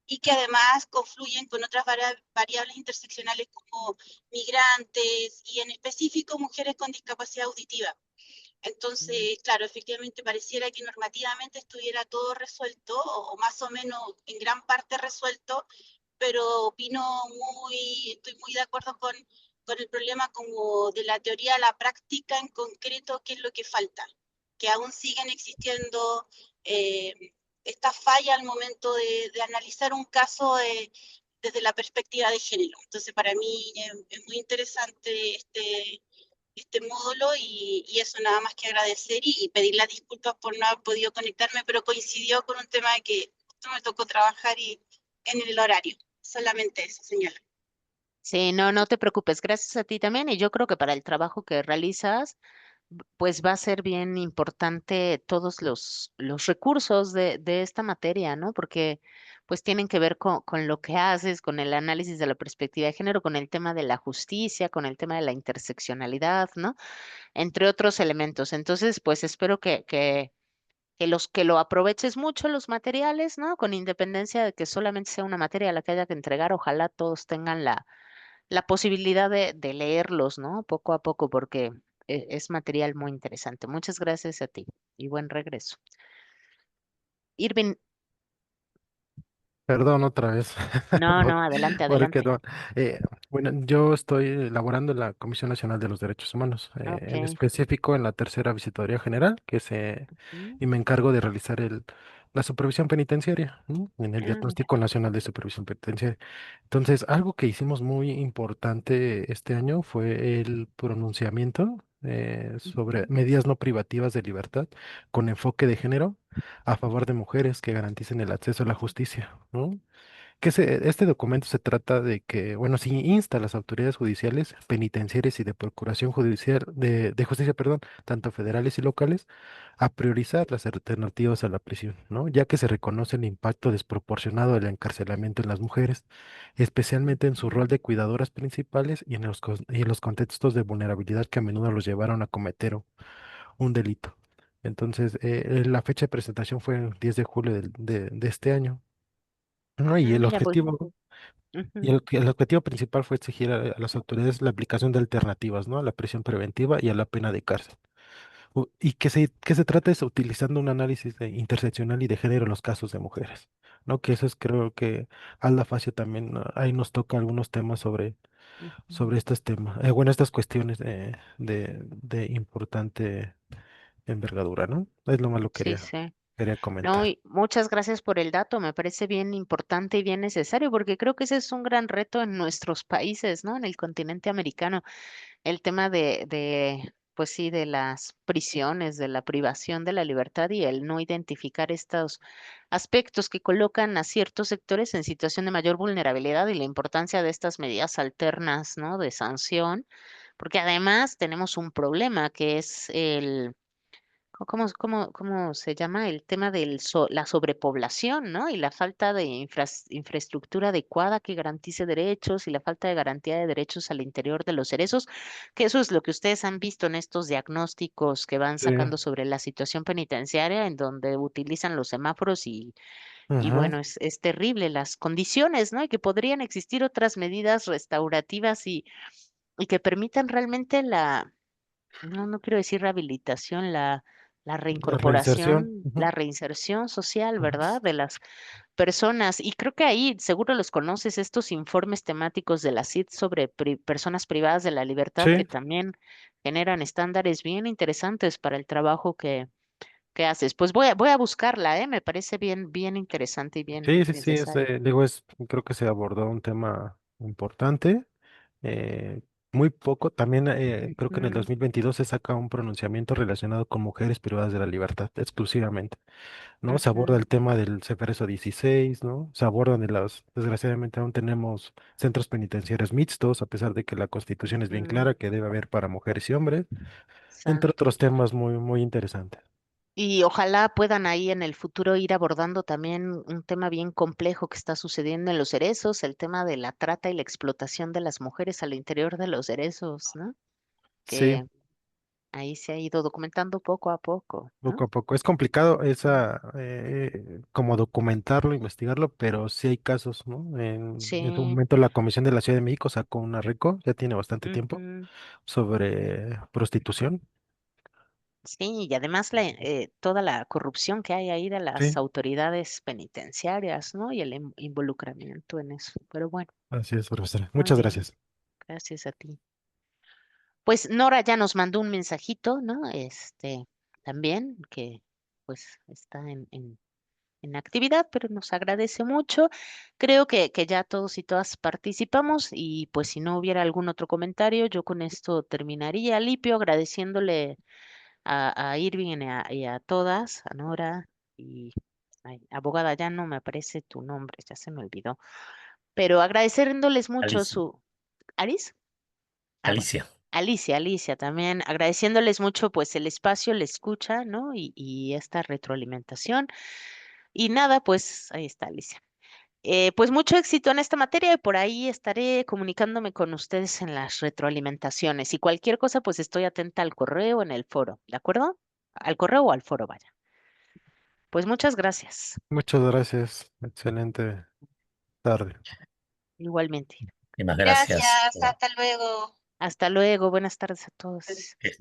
y que además confluyen con otras variables interseccionales como migrantes y en específico mujeres con discapacidad auditiva. mm, Entonces, claro, efectivamente pareciera que normativamente estuviera todo resuelto o más o menos en gran parte resuelto, pero estoy muy de acuerdo con el problema como de la teoría a la práctica en concreto, qué es lo que falta, que aún siguen existiendo eh, estas fallas al momento de analizar un caso desde la perspectiva de género. Entonces, para mí es muy interesante este módulo y eso nada más que agradecer y pedir las disculpas por no haber podido conectarme, pero coincidió con un tema de que justo me tocó trabajar y en el horario. Solamente eso, señora. sí, no, no te preocupes. Gracias a ti también. Y yo creo que para el trabajo que realizas, pues va a ser bien importante todos los recursos de esta materia, ¿no? Porque pues tienen que ver con lo que haces, con el análisis de la perspectiva de género, con el tema de la justicia, con el tema de la interseccionalidad, ¿no? Entre otros elementos. Entonces, pues espero que lo aproveches mucho los materiales, ¿no? Con independencia de que solamente sea una materia a la que haya que entregar, ojalá todos tengan la posibilidad de leerlos, ¿no? Poco a poco, porque es material muy interesante. Muchas gracias a ti y buen regreso. Irving, Perdón otra vez, No, por- no, adelante, porque adelante. no. Bueno, yo estoy elaborando en la Comisión Nacional de los Derechos Humanos, en Ok. específico en la tercera visitoría general, Mm, y me encargo de realizar la supervisión penitenciaria, ¿no? En el ah, Diagnóstico Nacional de Supervisión Penitenciaria. Entonces, algo que hicimos muy importante este año fue el pronunciamiento sobre ujú, medidas no privativas de libertad con enfoque de género a favor de mujeres que garanticen el acceso a la justicia, ¿no? Este documento se trata de que, bueno, sí insta a las autoridades judiciales, penitenciarias y de procuración judicial, de justicia, perdón, tanto federales y locales, a priorizar las alternativas a la prisión, ¿no? Ya que se reconoce el impacto desproporcionado del encarcelamiento en las mujeres, especialmente en su rol ujú. de cuidadoras principales y en los contextos de vulnerabilidad que a menudo los llevaron a cometer un delito. Entonces, la fecha de presentación fue el 10 de julio de este año, ¿no? Y Ah, el mira, pues. objetivo Ujú, el objetivo principal fue exigir a las autoridades la aplicación de alternativas, ¿no? A la prisión preventiva y a la pena de cárcel. Y que se trata es utilizando un análisis interseccional y de género en los casos de mujeres, ¿no? Que eso es, creo que Alda Facio también, ¿no? Ahí nos toca algunos temas ujú. sobre estos temas, bueno, estas cuestiones de importante envergadura, ¿no? Es lo más lo Sí, quería, sí. quería No, comentar. y muchas gracias por el dato, me parece bien importante y bien necesario, porque creo que ese es un gran reto en nuestros países, ¿no? En el continente americano, el tema pues sí, de las prisiones, de la privación de la libertad y el no identificar estos aspectos que colocan a ciertos sectores en situación de mayor vulnerabilidad y la importancia de estas medidas alternas, ¿no? De sanción, porque además tenemos un problema que es ¿cómo se llama? El tema de la sobrepoblación, ¿no? Y la falta de infraestructura adecuada que garantice derechos y la falta de garantía de derechos al interior de los cerezos, que eso es lo que ustedes han visto en estos diagnósticos que van Sí. sacando sobre la situación penitenciaria, en donde utilizan los semáforos y Ujú. bueno, es terrible las condiciones, ¿no? Y que podrían existir otras medidas restaurativas y que permitan realmente no quiero decir rehabilitación, la La reinserción. reincorporación, Ujú, la reinserción social, ujú. ¿verdad? De las personas. Y creo que ahí seguro los conoces, estos informes temáticos de la CID sobre personas privadas de la libertad que Sí. también generan estándares bien interesantes para el trabajo que haces. Pues voy a buscarla, ¿eh? Me parece bien, bien interesante y bien Sí, sí, sí, necesario. digo, creo que se abordó un tema importante, eh, muy poco, también creo que en el Ujú, 2022 se saca un pronunciamiento relacionado con mujeres privadas de la libertad exclusivamente, ¿no? Se aborda ujú, el tema del Ceferezo 16, ¿no? Se abordan desgraciadamente aún tenemos centros penitenciarios mixtos, a pesar de que la Constitución es bien ujú, clara que debe haber para mujeres y hombres, entre exacto. otros temas muy, muy interesantes. Y ojalá puedan ahí en el futuro ir abordando también un tema bien complejo que está sucediendo en los cerezos, el tema de la trata y la explotación de las mujeres al interior de los cerezos, ¿no? Sí. Que ahí se ha ido documentando poco a poco, ¿no? Poco a poco. Es complicado Mm. como documentarlo, investigarlo, pero sí hay casos, ¿no? En su Sí, momento la Comisión de la Ciudad de México sacó una RECO, ya tiene bastante tiempo, ujú, sobre prostitución. sí, y además toda la corrupción que hay ahí de las Sí, autoridades penitenciarias, ¿no? Y el involucramiento en eso. Pero bueno, así es, profesora. muy Muchas bien, gracias. gracias a ti. Pues Nora ya nos mandó un mensajito, ¿no? También que pues está en actividad, pero nos agradece mucho. Creo que ya todos y todas participamos y pues si no hubiera algún otro comentario, yo con esto terminaría. Lipio, agradeciéndole a Irving y a todas, a Nora y ay, abogada, ya no me aparece tu nombre, ya se me olvidó, pero agradeciéndoles mucho Alicia. su... ¿Aris? Ah, bueno. Alicia. Alicia también, agradeciéndoles mucho pues el espacio, la escucha, ¿no? Y esta retroalimentación. Y nada, pues ahí está Alicia. Pues mucho éxito en esta materia y por ahí estaré comunicándome con ustedes en las retroalimentaciones. Y cualquier cosa, pues estoy atenta al correo en el foro, ¿de acuerdo? Al correo o al foro, vaya. Pues muchas gracias. Muchas gracias. Excelente tarde. Igualmente. Y más gracias. Gracias, hasta luego. Hasta luego. Buenas tardes a todos.